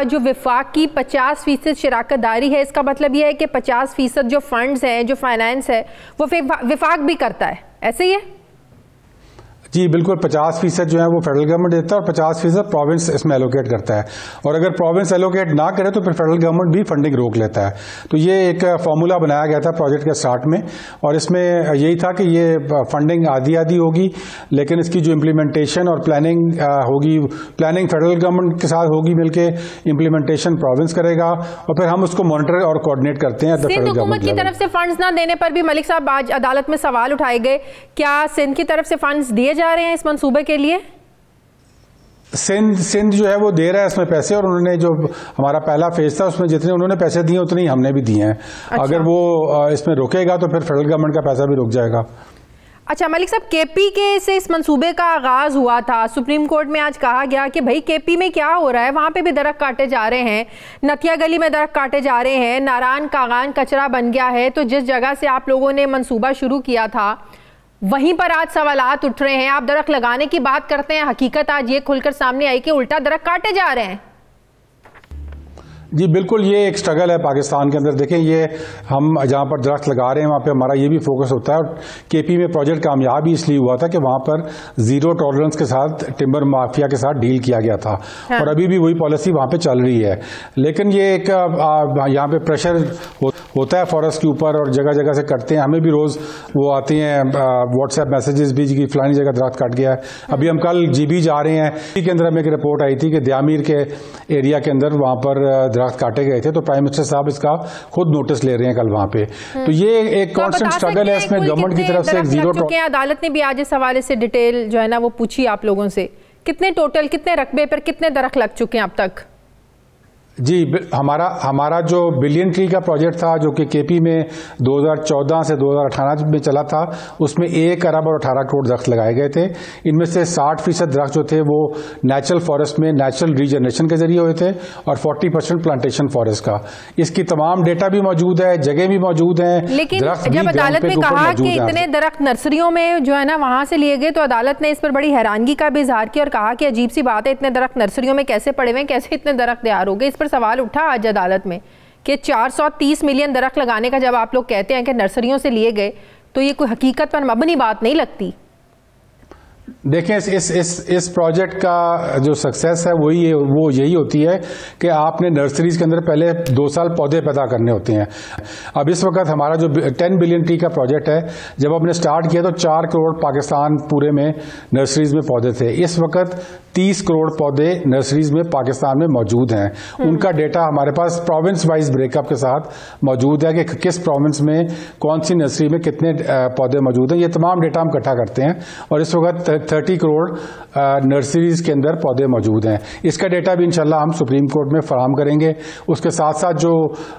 जो विफाक की 50% शराकत है, इसका मतलब यह है कि 50% जो फंड्स हैं, जो फाइनेंस है, वो विफाक भी करता है, ऐसे ही है? जी बिल्कुल, 50% जो है वो फेडरल गवर्नमेंट देता है, और 50% प्रोविंस इसमें एलोकेट करता है। और अगर प्रोविंस एलोकेट ना करे तो फिर फेडरल गवर्नमेंट भी फंडिंग रोक लेता है। तो ये एक फॉर्मूला बनाया गया था प्रोजेक्ट के स्टार्ट में, और इसमें यही था कि ये फंडिंग आधी होगी, लेकिन इसकी जो इम्प्लीमेंटेशन और प्लानिंग होगी, प्लानिंग फेडरल गवर्नमेंट के साथ होगी मिलके, इम्प्लीमेंटेशन प्रोविंस करेगा, और फिर हम उसको मॉनिटर और कोऑर्डिनेट करते हैं। सिंध हुकूमत की तरफ से फंड्स ना देने पर भी मलिक साहब आज अदालत में सवाल उठाए गए, क्या सिंध की तरफ से फंड्स दिए जा रहे हैं इस मंसूबे के लिए? सिंध जो है वो दे रहा है इसमें पैसे, और उन्होंने जो हमारा पहला फेज था उसमें जितने उन्होंने पैसे दिए उतने ही हमने भी दिए हैं। अच्छा। अगर वो इसमें रुकेगा तो फिर फेडरल गवर्नमेंट का पैसा भी रुक जाएगा। अच्छा मलिक साहब, केपी के से इस मंसूबे का आगाज हुआ था, सुप्रीम कोर्ट में आज कहा गया कि भाई केपी में क्या हो रहा है, वहां पे भी दरख्त काटे जा रहे हैं, नथिया गली में दरख्त काटे जा रहे हैं, नारायण कागान कचरा बन गया है। तो जिस जगह से आप लोगों ने मंसूबा शुरू किया था वहीं पर आज सवालात उठ रहे हैं। आप दरख्त लगाने की बात करते हैं, हकीकत आज ये खुलकर सामने आई कि उल्टा दरख्त काटे जा रहे हैं। जी बिल्कुल, ये एक स्ट्रगल है पाकिस्तान के अंदर। देखें, ये हम जहाँ पर दरख्त लगा रहे हैं वहाँ पे हमारा ये भी फोकस होता है, और केपी में प्रोजेक्ट कामयाब ही इसलिए हुआ था कि वहाँ पर जीरो टॉलरेंस के साथ टिम्बर माफिया के साथ डील किया गया था। हाँ। और अभी भी वही पॉलिसी वहाँ पे चल रही है। लेकिन ये एक यहाँ पे प्रेशर होता है फॉरेस्ट के ऊपर, और जगह जगह से करते हैं। हमें भी रोज वो आते हैं व्हाट्सएप मैसेजेस भी कि फलानी जगह दरख्त काट गया है। अभी हम कल GB जा रहे हैं, के अंदर हमें एक रिपोर्ट आई थी कि दयामीर के एरिया के अंदर वहाँ पर दरख्त काटे गए थे, तो प्राइम मिनिस्टर साहब इसका खुद नोटिस ले रहे हैं कल वहाँ पे। तो ये एक कांस्टेंट स्ट्रगल है, इसमें गवर्नमेंट की तरफ से एक जीरो। अदालत ने भी आज इस हवाले से डिटेल जो है ना वो पूछी आप लोगों से, कितने टोटल, कितने रकबे पर कितने दरख्त लग चुके हैं अब तक? जी, हमारा जो बिलियन ट्री का प्रोजेक्ट था, जो कि केपी में 2014 से 2018 में चला था, उसमें 1 अरब और 18 करोड़ दरख्त लगाए गए थे। इनमें से 60% दरख्त जो थे वो नेचुरल फॉरेस्ट में नेचुरल रीजनरेशन के जरिए हुए थे और 40% प्लांटेशन फॉरेस्ट का। इसकी तमाम डेटा भी मौजूद है, जगह भी मौजूद है। लेकिन जब अदालत ने कहा कि इतने दरख्त नर्सरियों में जो है ना वहां से लिए गए, तो अदालत ने इस पर बड़ी हैरानगी का भी इजहार किया और कहा कि अजीब सी बात है, इतने दरख्त नर्सरियों में कैसे पड़े हुए हैं, कैसे इतने दरख्त तैयार हो गए। इस पर सवाल उठा आज अदालत में कि 430 मिलियन दरख्त लगाने का जब आप लोग कहते हैं कि नर्सरियों से लिए गए, तो ये कोई हकीकत पर मबनी बात नहीं लगती। देखें, इस प्रोजेक्ट का जो सक्सेस है वो यही होती है कि आपने नर्सरीज के अंदर पहले 2 साल पौधे पैदा करने होते हैं। अब इस वक्त हमारा जो 10 बिलियन ट्री का प्रोजेक्ट है, जब हमने स्टार्ट किया तो 4 करोड़ पाकिस्तान पूरे में नर्सरीज में पौधे थे। इस वक्त 30 करोड़ पौधे नर्सरीज में पाकिस्तान में मौजूद हैं। उनका डेटा हमारे पास प्रोविंस वाइज ब्रेकअप के साथ मौजूद है कि किस प्रोविंस में कौन सी नर्सरी में कितने पौधे मौजूद हैं। ये तमाम डेटा हम इकट्ठा करते हैं और इस वक्त 30 करोड़ नर्सरीज के अंदर पौधे मौजूद हैं। इसका डेटा भी इंशाल्लाह हम सुप्रीम कोर्ट में फराहम करेंगे। उसके साथ साथ जो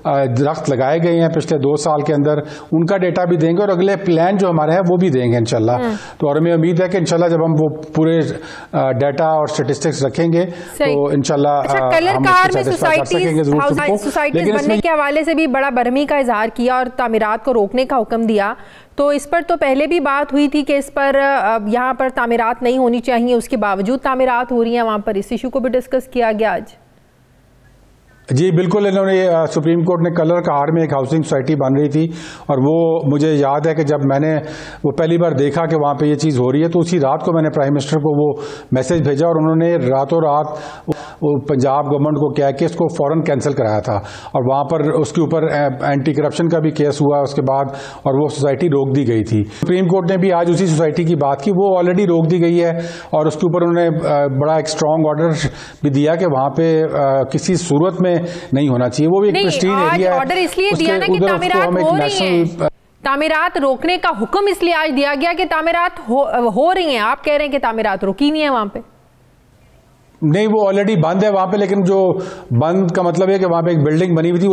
दरख्त लगाए गए हैं पिछले 2 साल के अंदर, उनका डेटा भी देंगे और अगले प्लान जो हमारे हैं वो भी देंगे इंशाल्लाह। तो और हमें उम्मीद है कि इंशाल्लाह जब हम वो पूरे डाटा और स्टेटिस्टिक्स रखेंगे तो इंशाल्लाह सोसाइटीज बनने के हवाले से भी बड़ा बरहमी का इजहार किया और तामीरात को रोकने का हुक्म दिया। तो इस पर तो पहले भी बात हुई थी कि इस पर यहाँ पर तामीरात नहीं होनी चाहिए, उसके बावजूद तामीरात हो रही हैं वहाँ पर। इस इशू को भी डिस्कस किया गया आज। जी बिल्कुल, इन्होंने सुप्रीम कोर्ट ने कलर कहाड़ में एक हाउसिंग सोसाइटी बन रही थी और वो मुझे याद है कि जब मैंने वो पहली बार देखा कि वहाँ पे ये चीज़ हो रही है, तो उसी रात को मैंने प्राइम मिनिस्टर को वो मैसेज भेजा और उन्होंने रातों रात वो पंजाब गवर्नमेंट को कह के इसको फ़ौरन कैंसिल कराया था और वहाँ पर उसके ऊपर एंटी करप्शन का भी केस हुआ उसके बाद और वो सोसाइटी रोक दी गई थी। सुप्रीम कोर्ट ने भी आज उसी सोसाइटी की बात की, वो ऑलरेडी रोक दी गई है और उसके ऊपर उन्होंने बड़ा एक स्ट्रॉन्ग ऑर्डर भी दिया कि वहाँ पे किसी सूरत में नहीं होना चाहिए। वो भी एक प्रिस्टीन एरिया है। ऑर्डर इसलिए दिया ना कि तामीरात हो रही हैं, तामीरात रोकने का हुक्म इसलिए आज दिया गया कि तामीरात हो रही हैं। आप कह रहे हैं कि तामीरात रुकी नहीं है वहां पे? नहीं, वो ऑलरेडी बंद है वहां पे, लेकिन जो बंद का मतलब है कि वहां पे एक बिल्डिंग बनी हुई थी,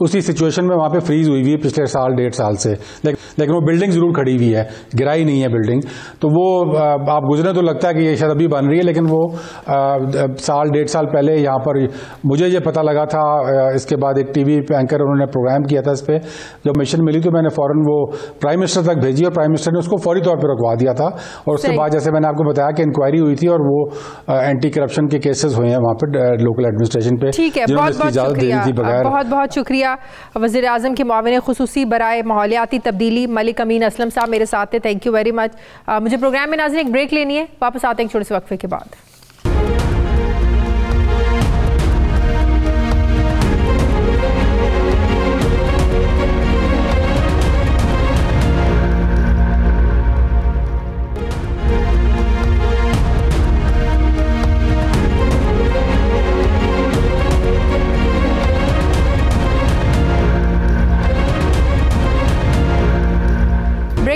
उसी सिचुएशन में वहां पे फ्रीज हुई हुई है पिछले साल 1.5 साल से, लेकिन वो बिल्डिंग जरूर खड़ी हुई है, गिराई नहीं है बिल्डिंग। तो वो आप गुजरे तो लगता है कि ये शायद अभी बन रही है, लेकिन वो साल 1.5 साल पहले यहाँ पर मुझे ये पता लगा था। इसके बाद एक टीवी एंकर उन्होंने प्रोग्राम किया था इस पर, जब मिशन मिली तो मैंने फौरन वो प्राइम मिनिस्टर तक भेजी और प्राइम मिनिस्टर ने उसको फौरी तौर पर रुकवा दिया था। और उसके बाद जैसे मैंने आपको बताया कि इंक्वायरी हुई थी और वो एंटी करप्शन के केसेस हुए हैं वहाँ पर लोकल एडमिनिस्ट्रेशन पे। ठीक है, बहुत बहुत शुक्रिया, बहुत बहुत शुक्रिया। वज़ीर आज़म के मुआविन ख़ुसूसी बराए माहौलियाती तब्दीली मलिक अमीन असलम साहब मेरे साथ थे। Thank you very much. मुझे प्रोग्राम में नाज़रीन एक ब्रेक लेनी है, वापस आते हैं छोटे से वक्फे के बाद।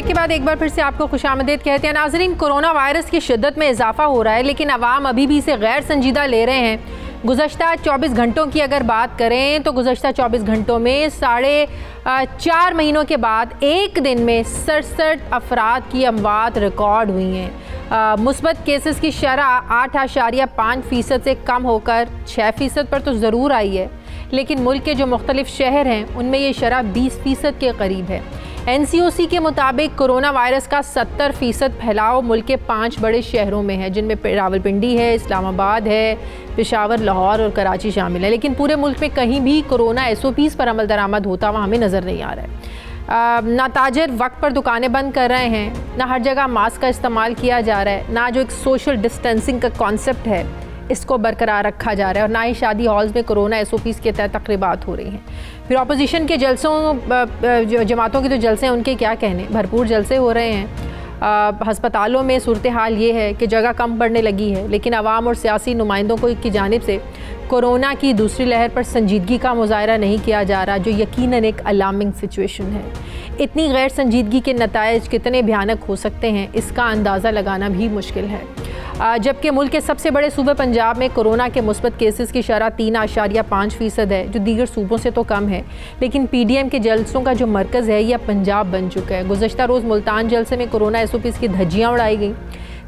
के बाद एक बार फिर से आपको खुशामदीद कहते हैं। नाज़रीन, कोरोना वायरस की शिद्दत में इजाफा हो रहा है, लेकिन अवाम अभी भी इसे गैर संजीदा ले रहे हैं। गुज़श्ता 24 घंटों की अगर बात करें तो गुज़श्ता 24 घंटों में 4.5 महीनों के बाद एक दिन में 67 अफराद की अमवात रिकॉर्ड हुई हैं। मुस्बत केसेस की शरह 8.5% से कम होकर 6% पर तो ज़रूर आई है, लेकिन मुल्क के जो मुख्तलिफ शहर हैं उनमें ये शरह 20% के करीब है। NCOC के मुताबिक कोरोना वायरस का 70% फैलाव मुल्क के 5 बड़े शहरों में है, जिनमें रावलपिंडी है, इस्लामाबाद है, पेशावर, लाहौर और कराची शामिल है। लेकिन पूरे मुल्क में कहीं भी कोरोना SOPs पर अमल दरामद होता हुआ हमें नज़र नहीं आ रहा है। ना ताजर वक्त पर दुकानें बंद कर रहे हैं, ना हर जगह मास्क का इस्तेमाल किया जा रहा है, ना जो एक सोशल डिस्टेंसिंग का कॉन्सेप्ट है इसको बरकरार रखा जा रहा है, और ना ही शादी हॉल्स में कोरोना SOPs के तहत तकरीबात हो रही हैं। फिर अपोजिशन के जलसों, जो जमातों के जो जलसे हैं उनके क्या कहने, भरपूर जलसे हो रहे हैं। हस्पतालों में सूरत हाल ये है कि जगह कम पड़ने लगी है, लेकिन आवाम और सियासी नुमाइंदों की जानिब से कोरोना की दूसरी लहर पर संजीदगी का मुजाहरा नहीं किया जा रहा, जो यकीनन एक अलार्मिंग सिचुएशन है। इतनी गैर संजीदगी के नताइज कितने भयानक हो सकते हैं, इसका अंदाज़ा लगाना भी मुश्किल है। जबकि मुल्क के सबसे बड़े सूबे पंजाब में कोरोना के मुस्बत केसेस की शरह 3.5% है, जो दीगर सूबों से तो कम है, लेकिन PDM के जलसों का जो मरकज़ है यह पंजाब बन चुका है। गुज़श्ता रोज़ मुल्तान जलसे में कोरोना SOPs की धज्जियाँ उड़ाई गई।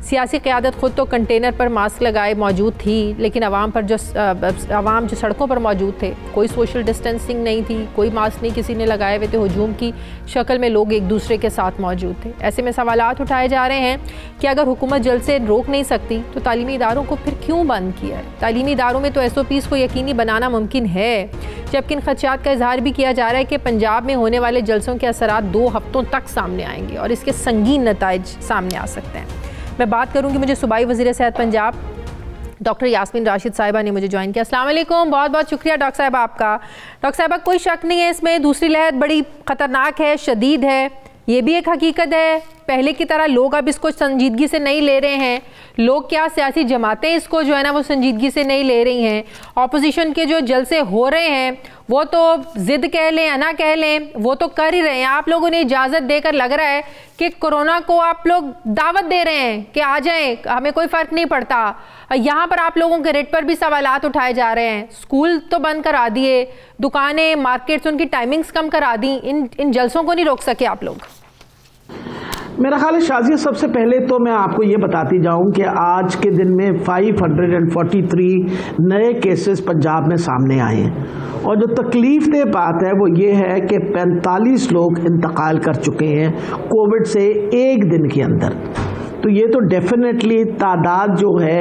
सियासी क़यादत ख़ुद तो कंटेनर पर मास्क लगाए मौजूद थी, लेकिन आवाम जो सड़कों पर मौजूद थे, कोई सोशल डिस्टेंसिंग नहीं थी, कोई मास्क नहीं किसी ने लगाए हुए थे। हुजूम की शक्ल में लोग एक दूसरे के साथ मौजूद थे। ऐसे में सवालात उठाए जा रहे हैं कि अगर हुकूमत जल्द से रोक नहीं सकती तो तालीमी इदारों को फिर क्यों बंद किया है। तालीमी इदारों में तो SOPs को यकीनी बनाना मुमकिन है, जबकि इन खदशात का इजहार भी किया जा रहा है कि पंजाब में होने वाले जलसों के असरात 2 हफ्तों तक सामने आएंगे और इसके संगीन नताइज सामने आ सकते हैं। मैं बात करूंगी, मुझे सूबाई वज़ीर सेहत पंजाब डॉक्टर यास्मीन राशिद साहिबा ने मुझे ज्वाइन किया। अस्सलाम वालेकुम, बहुत बहुत शुक्रिया डॉक्टर साहिबा आपका। डॉक्टर साहिबा, कोई शक नहीं है इसमें दूसरी लहर बड़ी ख़तरनाक है, शदीद है, ये भी एक हकीकत है। पहले की तरह लोग अब इसको संजीदगी से नहीं ले रहे हैं। लोग क्या, सियासी जमातें इसको जो है ना वो संजीदगी से नहीं ले रही हैं। ऑपोजिशन के जो जलसे हो रहे हैं वो तो ज़िद कह लें या ना कह लें, वो तो कर ही रहे हैं। आप लोगों ने इजाज़त देकर लग रहा है कि कोरोना को आप लोग दावत दे रहे हैं कि आ जाएं, हमें कोई फ़र्क नहीं पड़ता। यहाँ पर आप लोगों के रेट पर भी सवालात उठाए जा रहे हैं। स्कूल तो बंद करा दिए, दुकानें, मार्केट्स, उनकी टाइमिंग्स कम करा दी। इन जलसों को नहीं रोक सके आप लोग। मेरा ख्याल है शाजिया, सबसे पहले तो मैं आपको ये बताती जाऊं कि आज के दिन में 543 नए केसेस पंजाब में सामने आए हैं और जो तकलीफ दे बात है वो ये है कि 45 लोग इंतकाल कर चुके हैं कोविड से एक दिन के अंदर। तो ये तो डेफिनेटली तादाद जो है,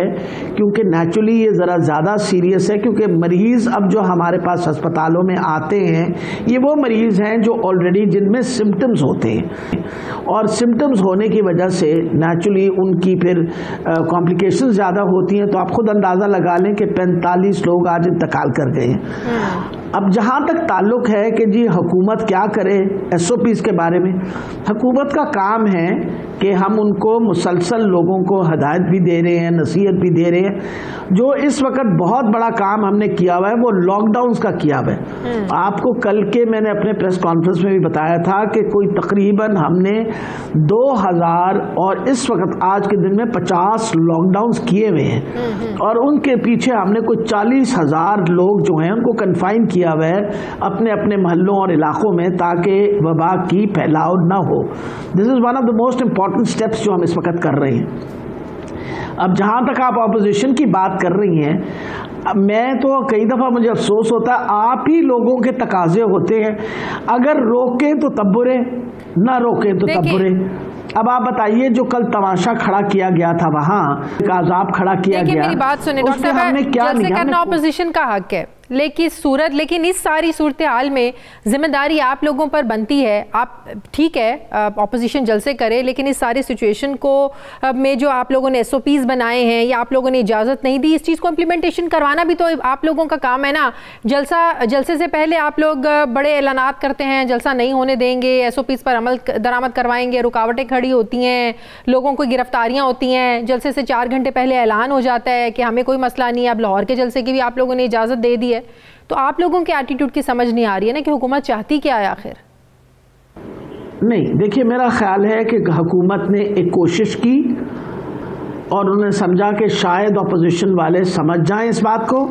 क्योंकि नेचुरली ये ज़रा ज़्यादा सीरियस है, क्योंकि मरीज़ अब जो हमारे पास अस्पतालों में आते हैं ये वो मरीज़ हैं जो ऑलरेडी जिनमें सिम्टम्स होते हैं और सिम्टम्स होने की वजह से नेचुरली उनकी फिर कॉम्प्लिकेशंस ज़्यादा होती हैं। तो आप खुद अंदाज़ा लगा लें कि 45 लोग आज इंतकाल कर गए हैं। अब जहाँ तक ताल्लुक़ है कि जी हुकूमत क्या करे SOPs के बारे में, हुकूमत का काम है कि हम उनको मुसलसल लोगों को हदायत भी दे रहे हैं, नसीहत भी दे रहे हैं। जो इस वक्त बहुत बड़ा काम हमने किया हुआ है वो लॉकडाउन का किया हुआ है। आपको कल के मैंने अपने प्रेस कॉन्फ्रेंस में भी बताया था कि कोई तकरीबन हमने 2000 और इस वक्त आज के दिन में 50 लॉकडाउन किए हुए हैं और उनके पीछे हमने कोई 40,000 लोग जो हैं उनको कन्फाइन किया हुआ है अपने अपने मोहल्लों और इलाकों में, ताकि वबा की फैलाव ना हो। This is one of the most important steps जो हम इस वक्त कर रहे हैं। अब जहाँ तक आप ऑपोजिशन की बात कर रही हैं, मैं तो कई दफ़ा मुझे अफसोस होता है, आप ही लोगों के तकाजे होते हैं, अगर रोकें तो तब बुरे, ना रोकें तो तब बुरे। अब आप बताइए, जो कल तमाशा खड़ा किया गया था, वहाँ आजाब खड़ा किया गया, मेरी बात सुनिए डॉक्टर साहब, जलसे करना ऑपोजिशन का हक है, लेकिन इस सारी सूरत हाल में जिम्मेदारी आप लोगों पर बनती है। आप ठीक है ऑपोजिशन जलसे करे, लेकिन इस सारी सिचुएशन को में जो आप लोगों ने SOPs बनाए हैं या आप लोगों ने इजाज़त नहीं दी, इस चीज़ को इम्प्लीमेंटेशन करवाना भी तो आप लोगों का काम है ना। जलसे से पहले आप लोग बड़े ऐलानात करते हैं, जलसा नहीं होने देंगे, SOPs पर अमल दरामद करवाएंगे, रुकावटें खड़ी होती हैं, लोगों को गिरफ्तारियाँ होती हैं। जलसे से 4 घंटे पहले ऐलान हो जाता है कि हमें कोई मसला नहीं है। अब लाहौर के जलसे की भी आप लोगों ने इजाज़त दे दी है। तो आप लोगों के एटीट्यूड की समझ नहीं आ रही है ना कि हुकूमत चाहती क्या है आखिर। नहीं, देखिए, मेरा ख्याल है कि हुकूमत ने एक कोशिश की और उन्होंने समझा कि शायद अपोजिशन वाले समझ जाएं इस बात को।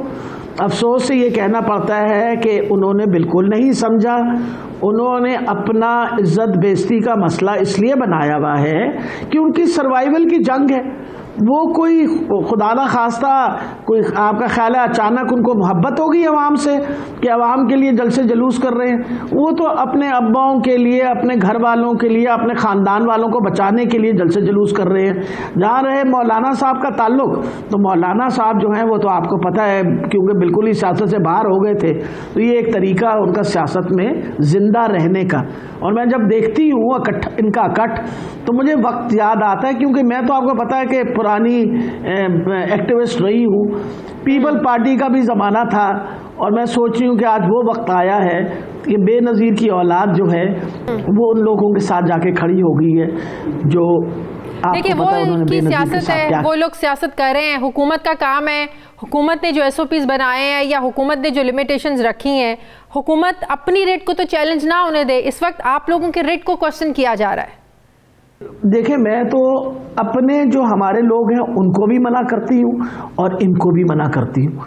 अफसोस से ये कहना पड़ता है कि उन्होंने बिल्कुल नहीं समझा। उन्होंने अपना इज्जत बेइज्जती का मसला इसलिए बनाया हुआ है कि उनकी सर्वाइवल की जंग है। वो कोई खुदा ना खास्ता, कोई आपका ख्याल है अचानक उनको मोहब्बत होगी अवाम से कि अवाम के लिए जलसे जलूस कर रहे हैं। वो तो अपने अब्बाओं के लिए, अपने घर वालों के लिए, अपने ख़ानदान वालों को बचाने के लिए जलसे जलूस कर रहे हैं। जहाँ रहे मौलाना साहब का ताल्लुक, तो मौलाना साहब जो हैं वो तो आपको पता है, क्योंकि बिल्कुल ही सियासत से बाहर हो गए थे, तो ये एक तरीका उनका सियासत में ज़िंदा रहने का। और मैं जब देखती हूँ इनका इकट्ठ, तो मुझे वक्त याद आता है, क्योंकि मैं तो आपको पता है कि पुरानी एक्टिविस्ट रही हूँ। पीपल पार्टी का भी ज़माना था और मैं सोच रही हूँ कि आज वो वक्त आया है कि बेनज़ीर की औलाद जो है वो उन लोगों के साथ जाके खड़ी हो गई है जो देखिए वो उनकी सियासत है, वो लोग सियासत कर रहे हैं, हुकूमत का काम है, हुकूमत ने जो SOPs बनाए हैं या हुकूमत ने जो लिमिटेशंस रखी हैं, हुकूमत अपनी रेट को तो चैलेंज ना होने दे। इस वक्त आप लोगों के रेट को क्वेश्चन किया जा रहा है। देखिए मैं तो अपने जो हमारे लोग हैं उनको भी मना करती हूँ और इनको भी मना करती हूँ,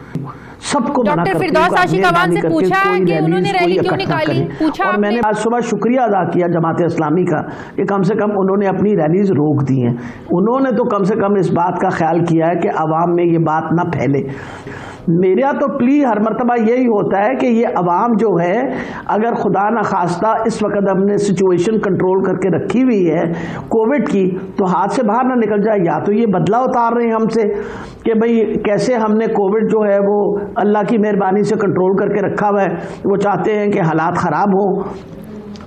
सबको मना करती हूँ। डॉक्टर फिरदौस आशिक अवान से पूछा कि उन्होंने रैली क्यों निकाली, पूछा और मैंने आज सुबह शुक्रिया अदा किया जमात इस्लामी का कि कम से कम उन्होंने अपनी रैलीज रोक दी हैं। उन्होंने तो कम से कम इस बात का ख्याल किया है कि अवाम में ये बात ना फैले। मेरा तो प्ली हर मरतबा यही होता है कि ये अवाम जो है, अगर खुदा न खास्ता इस वक्त हमने सिचुएशन कंट्रोल करके रखी हुई है कोविड की, तो हाथ से बाहर ना निकल जाए। या तो ये बदला उतार रहे हैं हमसे कि भाई कैसे हमने कोविड जो है वो अल्लाह की मेहरबानी से कंट्रोल करके रखा हुआ है, वो चाहते हैं कि हालात ख़राब हों।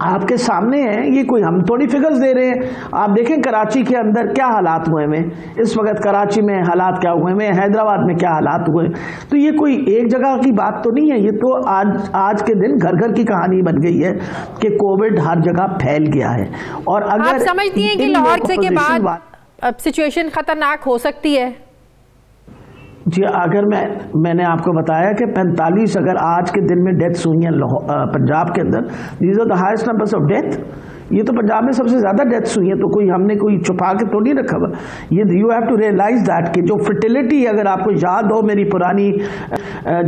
आपके सामने है, ये कोई हम थोड़ी फिगर्स दे रहे हैं। आप देखें कराची के अंदर क्या हालात हुए हैं, इस वक्त कराची में हालात क्या हुए हैं, हैदराबाद में क्या हालात हुए। तो ये कोई एक जगह की बात तो नहीं है, ये तो आज के दिन घर घर की कहानी बन गई है कि कोविड हर जगह फैल गया है। और अगर आप समझती हैं कि लाहौर से के बाद अब सिचुएशन खतरनाक हो सकती है? जी, अगर मैंने आपको बताया कि 45 अगर आज के दिन में डेथ्स हुई हैं पंजाब के अंदर, these are the highest numbers of death. ये तो पंजाब में सबसे ज़्यादा डेथ्स हुई हैं, तो कोई हमने कोई छुपा के तो नहीं रखा हुआ। ये you have to realise that कि जो फर्टिलिटी, अगर आपको याद हो मेरी पुरानी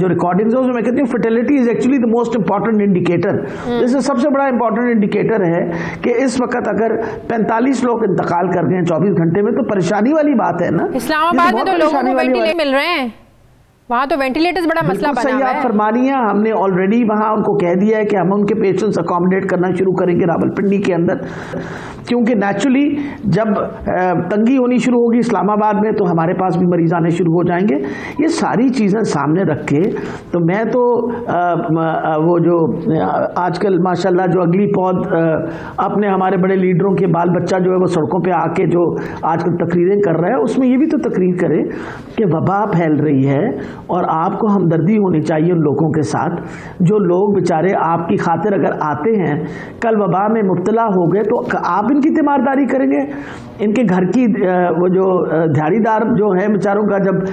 जो रिकॉर्डिंग्स है उसमें मैं कहती हूँ fertility is actually the most important indicator. इससे सबसे बड़ा इंपॉर्टेंट इंडिकेटर है कि इस वक्त अगर 45 लोग इंतकाल कर गए 24 घंटे में, तो परेशानी वाली बात है ना। इस्लामाबाद में तो लोगों को वेंटिलेटर मिल रहे हैं, वहाँ तो वेंटिलेटर्स बड़ा मसला बना हुआ है। फरमानिया हमने ऑलरेडी वहाँ उनको कह दिया है कि हम उनके पेशेंट्स अकोमोडेट करना शुरू करेंगे रावलपिंडी के अंदर, क्योंकि नेचुरली जब तंगी होनी शुरू होगी इस्लामाबाद में तो हमारे पास भी मरीज आने शुरू हो जाएंगे। ये सारी चीज़ें सामने रख के तो मैं तो वो जो आजकल माशाल्लाह जो अगली पौध अपने हमारे बड़े लीडरों के बाल बच्चा जो है वो सड़कों पे आके जो आजकल तकरीरें कर रहा है, उसमें ये भी तो तकरीर करे कि वबा फैल रही है और आपको हमदर्दी होनी चाहिए उन लोगों के साथ जो लोग बेचारे आपकी खातिर अगर आते हैं, कल वबा में मुब्तला हो गए तो आप इनकी तीमारदारी करेंगे। इनके घर की वो जो दिहाड़ीदार जो है बेचारों का जब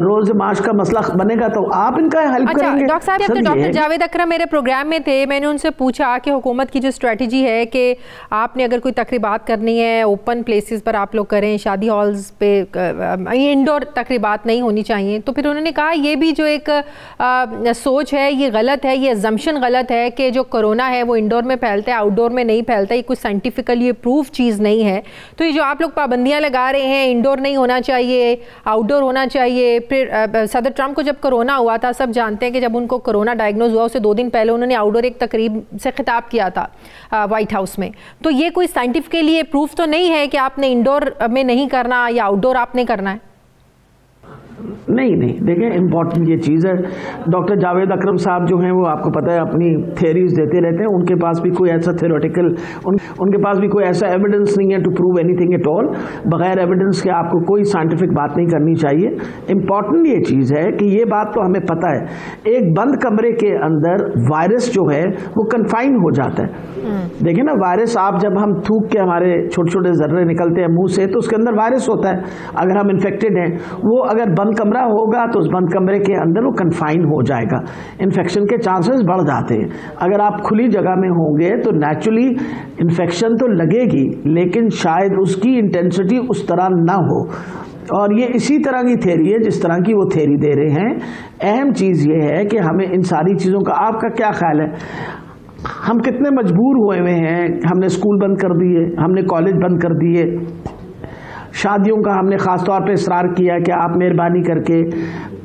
रोज माश का मसला बनेगा तो आप इनका हेल्प करेंगे। डॉक्टर साहब, जब डॉक्टर जावेद अकरम मेरे प्रोग्राम में थे, मैंने उनसे पूछा कि हुकूमत की जो स्ट्रेटजी है कि आपने अगर कोई तकरीबात करनी है ओपन प्लेसेस पर आप लोग करें, शादी हॉल्स पे इंडोर तकरीबात नहीं होनी चाहिए, तो फिर उन्होंने कहा ये भी जो एक सोच है ये गलत है, ये अजम्पशन गलत है कि जो कोरोना है वो इंडोर में फैलता है आउटडोर में नहीं फैलता। ये कुछ साइंटिफिकली प्रूफ चीज़ नहीं है। तो ये जो आप लोग पाबंदियां लगा रहे हैं, इंडोर नहीं होना चाहिए आउटडोर होना चाहिए। फिर सदर ट्रंप को जब कोरोना हुआ था, सब जानते हैं कि जब उनको कोरोना डायग्नोज हुआ उससे 2 दिन पहले उन्होंने आउटडोर एक तकरीब से खिताब किया था वाइट हाउस में। तो ये कोई साइंटिफिकली प्रूफ तो नहीं है कि आपने इंडोर में नहीं करना या आउटडोर आपने करना है? नहीं, देखिए इम्पॉर्टेंट ये चीज़ है। डॉक्टर जावेद अकरम साहब जो हैं वो आपको पता है अपनी थेरीज देते रहते हैं, उनके पास भी कोई ऐसा थ्योरेटिकल उनके पास भी कोई ऐसा एविडेंस नहीं है to prove anything at all. बगैर एविडेंस के आपको कोई साइंटिफिक बात नहीं करनी चाहिए। इम्पॉर्टेंट ये चीज़ है कि ये बात तो हमें पता है, एक बंद कमरे के अंदर वायरस जो है वो कन्फाइन हो जाता है। देखिए ना, वायरस आप जब हम थूक के हमारे छोटे छोटे जर्रे निकलते हैं मुंह से तो उसके अंदर वायरस होता है। अगर हम इन्फेक्टेड हैं, वो अगर बंद कमरा होगा तो उस बंद कमरे के अंदर वो कन्फाइन हो जाएगा, इन्फेक्शन के चांसेस बढ़ जाते हैं। अगर आप खुली जगह में होंगे तो नेचुरली इन्फेक्शन तो लगेगी, लेकिन शायद उसकी इंटेंसिटी उस तरह ना हो। और ये इसी तरह की थ्योरी है जिस तरह की वो थ्योरी दे रहे हैं। अहम चीज़ ये है कि हमें इन सारी चीज़ों का आपका क्या ख्याल है? हम कितने मजबूर हुए हैं, हमने स्कूल बंद कर दिए, हमने कॉलेज बंद कर दिए, शादियों का हमने ख़ास तौर पे इसरार किया कि आप मेहरबानी करके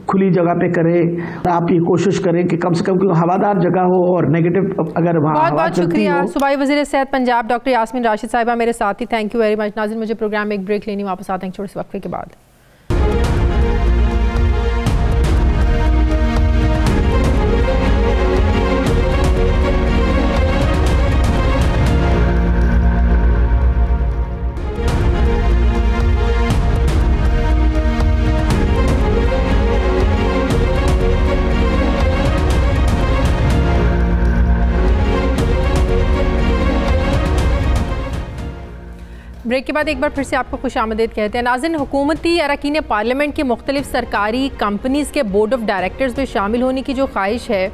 खुली जगह पे करें। आप ये कोशिश करें कि कम से कम कोई हवादार जगह हो और नेगेटिव अगर वहाँ हवा चलती हो। सूबाई वज़ीर सेहत पंजाब डॉक्टर यास्मीन राशिद साहिबा मेरे साथ ही, थैंक यू वेरी मच। नाज़रीन, मुझे प्रोग्राम में एक ब्रेक लेनी, वापस आते हैं छोटे से वक्फे के बाद। ब्रेक ब्रेक के बाद एक बार फिर से आपको खुशामदीद कहते हैं। नाज़रीन, हुकूमती अरकान पार्लियामेंट की मुख्तलिफ सरकारी कंपनीज़ के बोर्ड ऑफ डायरेक्टर्स में शामिल होने की जो ख्वाहिश है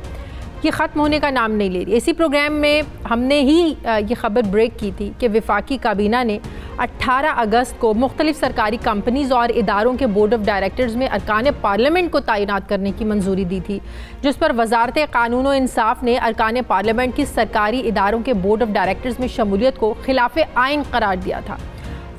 ये ख़त्म होने का नाम नहीं ले रही। इसी प्रोग्राम में हमने ही ये ख़बर ब्रेक की थी कि वफाकी काबीना ने 18 अगस्त को मुख्तलिफ सरकारी कंपनीज़ और इदारों के बोर्ड ऑफ डायरेक्टर्स में अरकान पार्लियामेंट को तैनात करने की मंजूरी दी थी, जिस पर वजारत कानून और इंसाफ ने अरकान पार्लियामेंट की सरकारी इदारों के बोर्ड ऑफ डायरेक्टर्स में शमूलियत को खिलाफ आइन करार दिया था।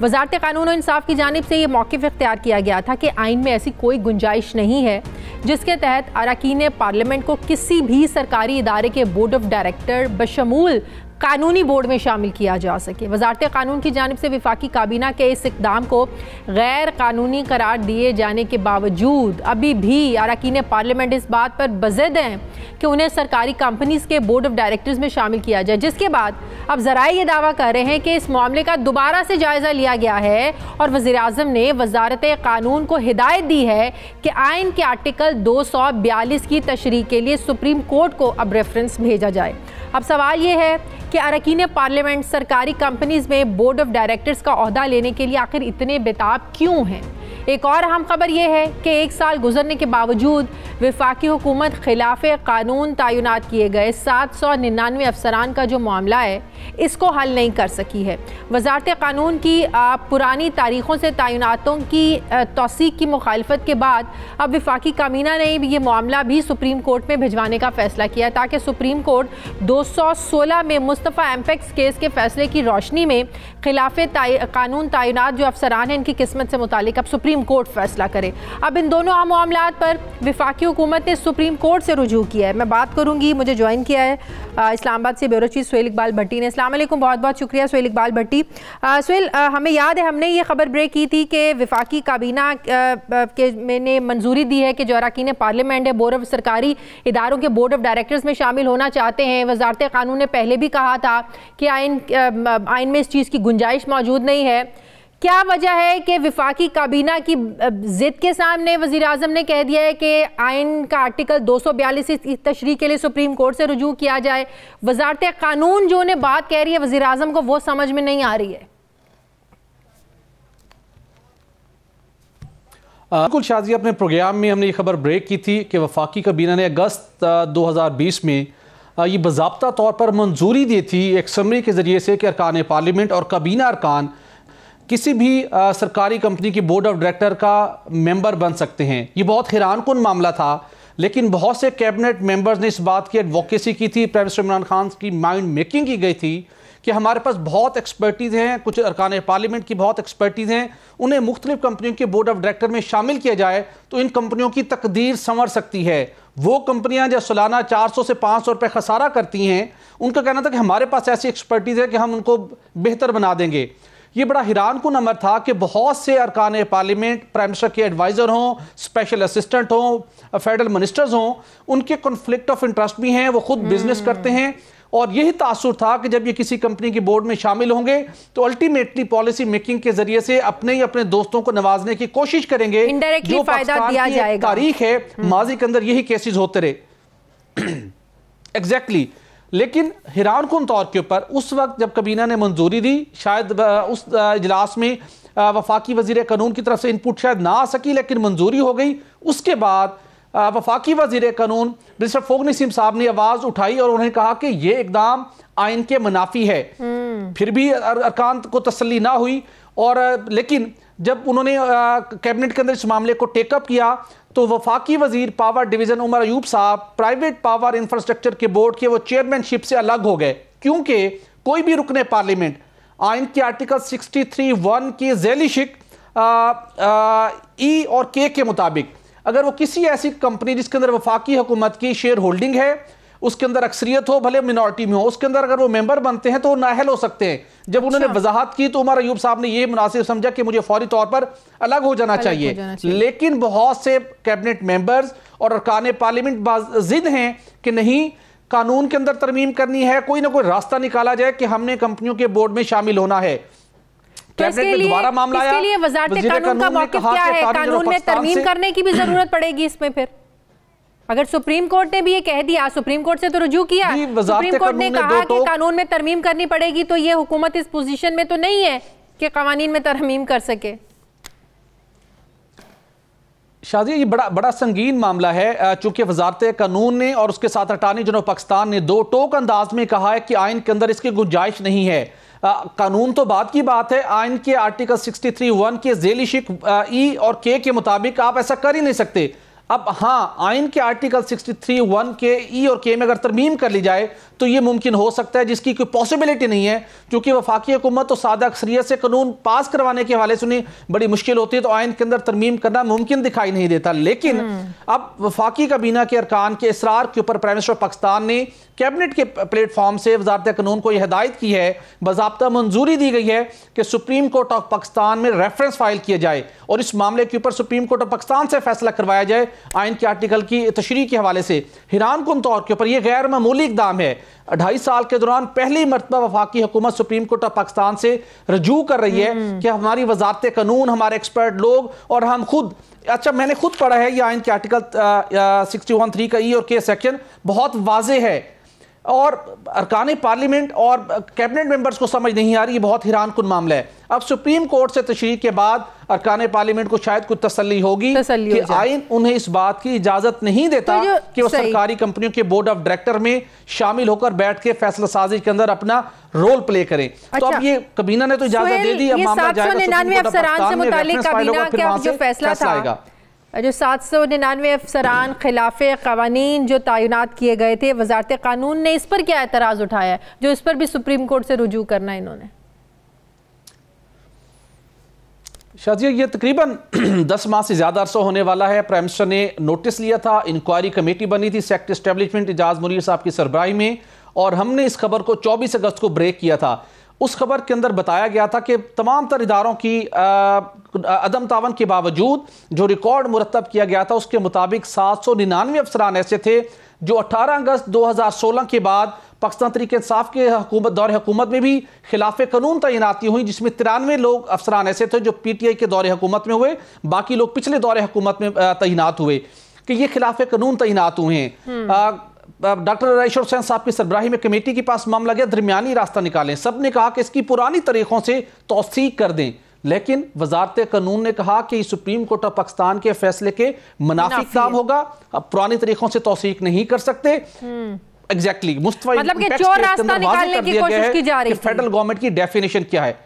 वजारत कानून और इंसाफ की जानिब से ये मौक़िफ़ इख्तियार किया गया था कि आइन में ऐसी कोई गुंजाइश नहीं है जिसके तहत अरकान पार्लियामेंट को किसी भी सरकारी इदारे के बोर्ड ऑफ डायरेक्टर बशमूल कानूनी बोर्ड में शामिल किया जा सके। वजारत कानून की जानिब से वफाकी काबीना के इस इक़दाम को गैर कानूनी करार दिए जाने के बावजूद अभी भी अरकान पार्लियामेंट इस बात पर बज़िद हैं कि उन्हें सरकारी कंपनीज़ के बोर्ड ऑफ डायरेक्टर्स में शामिल किया जाए, जिसके बाद अब ज़राए ये दावा कर रहे हैं कि इस मामले का दोबारा से जायज़ा लिया गया है और वज़ीर-ए-आज़म ने वजारत कानून को हिदायत दी है कि आइन के आर्टिकल 242 की तशरीह के लिए सुप्रीम कोर्ट को अब रेफरेंस भेजा जाए। अब सवाल ये है कि अरकान पार्लियामेंट सरकारी कंपनीज़ में बोर्ड ऑफ डायरेक्टर्स का ओहदा लेने के लिए आखिर इतने बेताब क्यों हैं। एक और अहम खबर यह है कि 1 साल गुजरने के बावजूद वफाकी हुकूमत खिलाफ कानून तैनात किए गए 799 अफसरान का जो मामला है इसको हल नहीं कर सकी है। वजारत कानून की पुरानी तारीखों से तैनातों की तौसीक की मुखालफत के बाद अब वफाकी काबीना ने ये मामला भी सुप्रीम कोर्ट में भिजवाने का फैसला किया ताकि सुप्रीम कोर्ट 216 में मुस्तफ़ा एम्पेक्स केस के फैसले की रोशनी में खिलाफ कानून तैनात जो अफसरान हैं इनकी किस्मत से मुतालिक अब सुप्रीम कोर्ट फैसला करे। अब इन दोनों अहम मामलात पर वफाकी हुकूमत ने सुप्रीम कोर्ट से रुजू किया है। मैं बात करूंगी, मुझे ज्वाइन किया है इस्लामाबाद से ब्यूरो चीफ सुहेल इकबाल भट्टी ने। अस्सलाम वालेकुम, बहुत बहुत शुक्रिया सुहेल इकबाल भट्टी। सुहेल, हमें याद है हमने ये खबर ब्रेक की थी कि वफाकी काबीना के मैंने मंजूरी दी है कि जो अरकान पार्लियामेंट है बोर्ड ऑफ सरकारी इदारों के बोर्ड ऑफ डायरेक्टर्स में शामिल होना चाहते हैं। वजारत कानून ने पहले भी कहा था कि आइन में इस चीज़ की गुंजाइश मौजूद नहीं है। क्या वजह है कि वफाकी काबीना की जिद के सामने वज़ीर-ए-आज़म ने कह दिया है कि आइन का आर्टिकल 242 की तशरीह के लिए सुप्रीम कोर्ट से रुजू किया जाए। वजारत कानून जो उन्हें बात कह रही है वज़ीर-ए-आज़म को वो समझ में नहीं आ रही है। बिल्कुल शाज़िया, अपने प्रोग्राम में हमने ये खबर ब्रेक की थी कि वफाकी काबीना ने अगस्त 2020 में ये बाज़ाब्ता तौर पर मंजूरी दी थी एक समरी के ज़रिए से कि अरकान पार्लियामेंट और काबीना अरकान किसी भी सरकारी कंपनी की बोर्ड ऑफ डायरेक्टर का मेंबर बन सकते हैं। ये बहुत हैरानकुन मामला था, लेकिन बहुत से कैबिनेट मेंबर्स ने इस बात की एडवोकेसी की थी। प्राइम मिनिस्टर इमरान खान की माइंड मेकिंग की गई थी कि हमारे पास बहुत एक्सपर्टीज़ हैं, कुछ अरकान पार्लियामेंट की बहुत एक्सपर्टीज़ हैं, उन्हें मुख्तलिफ कंपनियों के बोर्ड ऑफ डायरेक्टर में शामिल किया जाए तो इन कंपनियों की तकदीर संवर सकती है। वो कंपनियां जो सालाना 400 से 500 रुपये खसारा करती हैं, उनका कहना था कि हमारे पास ऐसी एक्सपर्टीज़ है कि हम उनको बेहतर बना देंगे। ये बड़ा हैरानकुन अमर था कि बहुत से अरकान पार्लियामेंट प्राइम मिनिस्टर के एडवाइज़र हों, स्पेशल असिस्टेंट हों, फेडरल मिनिस्टर्स हों, उनके कॉन्फ्लिक्ट ऑफ इंटरेस्ट भी हैं, वो खुद बिजनेस करते हैं। और यही तासुर था कि जब ये किसी कंपनी के बोर्ड में शामिल होंगे तो अल्टीमेटली पॉलिसी मेकिंग के जरिए से अपने ही अपने दोस्तों को नवाजने की कोशिश करेंगे। इनडायरेक्टली फायदा दिया जाएगा। तारीख है, माजी के अंदर यही केसेस होते रहे। एग्जैक्टली लेकिन हैरानकुन तौर के ऊपर उस वक्त जब काबीना ने मंजूरी दी, शायद उस इजलास में वफाकी वजीर कानून की तरफ से इनपुट शायद ना आ सकी, लेकिन मंजूरी हो गई। उसके बाद वफाकी वजीर कानून मिनिस्टर फ़ोग नसीम साहब ने आवाज़ उठाई और उन्होंने कहा कि यह इकदाम आइन के मुनाफी है। फिर भी अरकान को तसल्ली ना हुई, और लेकिन जब उन्होंने कैबिनेट के अंदर इस मामले को टेकअप किया तो वफाकी वजीर पावर डिवीज़न उमर अयूब साहब प्राइवेट पावर इंफ्रास्ट्रक्चर के बोर्ड के वो चेयरमैनशिप से अलग हो गए, क्योंकि कोई भी रुकने पार्लियामेंट आइन के आर्टिकल 63(1) की झैली शिक ई और के मुताबिक अगर वो किसी ऐसी कंपनी जिसके अंदर वफाकी हुकूमत की शेयर होल्डिंग है, उसके अंदर अक्सरियत हो, भले मिनॉरिटी में हो, उसके अंदर अगर वो मेंबर बनते हैं तो वो नाअहल हो सकते हैं। जब उन्होंने वजाहत की तो उमर अयूब साहब ने यह मुनासिब समझा कि मुझे फौरी तौर पर अलग हो जाना चाहिए। लेकिन बहुत से कैबिनेट मेंबर्स और अरकान पार्लियामेंट जिद हैं कि नहीं, कानून के अंदर तरमीम करनी है, कोई ना कोई रास्ता निकाला जाए कि हमने कंपनियों के बोर्ड में शामिल होना है। तो दोबारा मामला आया, इसके लिए वजारत कानून का मौक़िफ़ क्या है? कानून में तरमीम करने की भी जरूरत पड़ेगी इसमें। फिर अगर सुप्रीम कोर्ट ने भी ये कह दिया, सुप्रीम कोर्ट से तो रुजू किया, सुप्रीम कोर्ट ने कहा कि कानून में तरमीम करनी पड़ेगी, तो ये हुकूमत इस पोजीशन में तो नहीं है कि कवानीन में तरमीम कर सके? शादी, ये बड़ा संगीन मामला है, चूंकि वजारत कानून ने और उसके साथ अटार्नी जनरल पाकिस्तान ने दो टोक अंदाज में कहा है कि आइन के अंदर इसकी गुंजाइश नहीं है। कानून तो बात की बात है, आइन के आर्टिकल 63(1) के झेली शिक ई और के मुताबिक आप ऐसा कर ही नहीं सकते। अब हाँ, आइन के आर्टिकल 63(1) के ई और के में अगर तरमीम कर ली जाए तो ये मुमकिन हो सकता है, जिसकी कोई पॉसिबिलिटी नहीं है, क्योंकि वफाकी हुकूमत तो सादा अक्सरियत से कानून पास करवाने के हवाले से उन्हें बड़ी मुश्किल होती है, तो आइन के अंदर तरमीम करना मुमकिन दिखाई नहीं देता। लेकिन अब वफाकी काबीना के अरकान के इसरार के ऊपर प्राइम मिनिस्टर पाकिस्तान ने कैबिनेट के प्लेटफॉर्म से वजारत कानून को यह हिदायत की है, बज़ाब्ता मंजूरी दी गई है कि सुप्रीम कोर्ट ऑफ पाकिस्तान में रेफरेंस फाइल किया जाए और इस मामले के ऊपर सुप्रीम कोर्ट ऑफ पाकिस्तान से फैसला करवाया जाए आइन के आर्टिकल की तशरीह के हवाले से। हैरान कुन तौर के ऊपर यह गैर मामूली इकदाम है। 2.5 साल के दौरान पहली मरतबा वफाकी हुकूमत सुप्रीम कोर्ट ऑफ पाकिस्तान से रजू कर रही है कि हमारी वजारत कानून, हमारे एक्सपर्ट लोग और हम खुद, अच्छा मैंने खुद पढ़ा है ये आइन के आर्टिकल 61(3) का ई और के सेक्शन बहुत वाजे है और अरकान पार्लियामेंट और कैबिनेट मेंबर्स को समझ नहीं आ रही। ये बहुत हैरान कुन मामला है। अब सुप्रीम कोर्ट से तशरीह के बाद अरकान पार्लियामेंट को शायद कुछ तसल्ली होगी कि आइन उन्हें इस बात की इजाजत नहीं देता कि वो सरकारी कंपनियों के बोर्ड ऑफ डायरेक्टर में शामिल होकर बैठ के फैसला साजी के अंदर अपना रोल प्ले करें। तो अब ये काबीना ने तो इजाजत दे दी, अब मामला जाएगा सुप्रीम कोर्ट ऑफ पाकिस्तान में, रेफरेंस फाइल होगा, फिर वहां से फैसला आएगा। जो 799 अफसरान खिलाफ कवानीन जो तैनात किए गए थे, वजारत कानून ने इस पर क्या एतराज़ उठाया है, जो इस पर भी सुप्रीम कोर्ट से रुजू करना है इन्होंने? शाजिया, ये तकरीबन 10 माह से ज़्यादा अरसा होने वाला है। प्राइम मिनिस्टर ने नोटिस लिया था, इंक्वायरी कमेटी बनी थी सेक्रेटरी एस्टेब्लिशमेंट इजाज़ मुनीर साहब की सरबराही में, और हमने इस खबर को 24 अगस्त को ब्रेक किया था। उस खबर के अंदर बताया गया था कि तमाम तर इदारों की अदम तावन के बावजूद जो रिकॉर्ड मुरतब किया गया था उसके मुताबिक 799 अफसरान ऐसे थे जो 18 अगस्त 2016 के बाद पाकिस्तान तहरीक इंसाफ के दौर हुकूमत में भी खिलाफ कानून तैनाती हुई, जिसमें 93 लोग अफसरान ऐसे थे जो PTI के दौर हुकूमत में हुए, बाकी लोग पिछले दौर हुकूमत में तैनात हुए कि ये खिलाफ कानून तैनात हुए हैं। डॉक्टर ईश्वर हुसैन साहब की सरबराही में कमेटी के पास मामला गया, दरमियानी रास्ता निकालें। सब ने कहा कि इसकी पुरानी तरीकों से तौसीक कर दें, लेकिन वजारत कानून ने कहा कि सुप्रीम कोर्ट ऑफ पाकिस्तान के फैसले के मुनाफिक काम होगा, अब पुराने तरीकों से तौसीक नहीं कर सकते। एग्जैक्टली मतलब कि चोर रास्ता निकालने की कोशिश की जा रही है। फेडरल गवर्नमेंट की डेफिनेशन क्या है?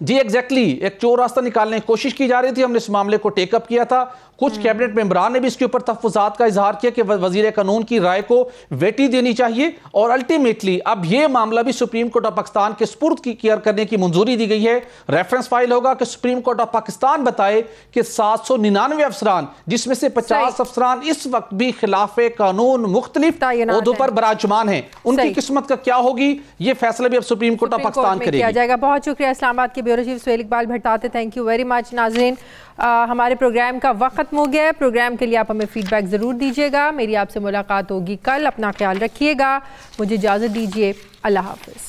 जी एग्जैक्टली, एक चोर रास्ता निकालने की कोशिश की जा रही थी। हमने इस मामले को टेकअप किया था। कुछ कैबिनेट मेंबरान ने भी इसके ऊपर तहफ़्फ़ुज़ात का इजहार किया कि वज़ीर कानून की राय को वेटी देनी चाहिए, और अल्टीमेटली अब यह मामला भी सुप्रीम कोर्ट ऑफ पाकिस्तान के सुपुर्द की केयर करने की मंजूरी दी गई है। रेफरेंस फाइल होगा कि सुप्रीम कोर्ट ऑफ पाकिस्तान बताए कि 799 अफसरान, जिसमें से 50 अफसरान इस वक्त भी खिलाफ कानून मुख्तलिफ ओहदों पर बराजमान है, उनकी किस्मत का क्या होगी, यह फैसला भी अब सुप्रीम कोर्ट ऑफ पाकिस्तान करेगी। बहुत शुक्रिया इस्लामाबाद के ब्यूरो चीफ सुहेल इकबाल भट्टाते, थैंक यू वेरी मच। नाज़रीन, हमारे प्रोग्राम का वक्त हो गया है। प्रोग्राम के लिए आप हमें फीडबैक ज़रूर दीजिएगा। मेरी आपसे मुलाकात होगी कल। अपना ख्याल रखिएगा। मुझे इजाज़त दीजिए। अल्लाह हाफ़िज़।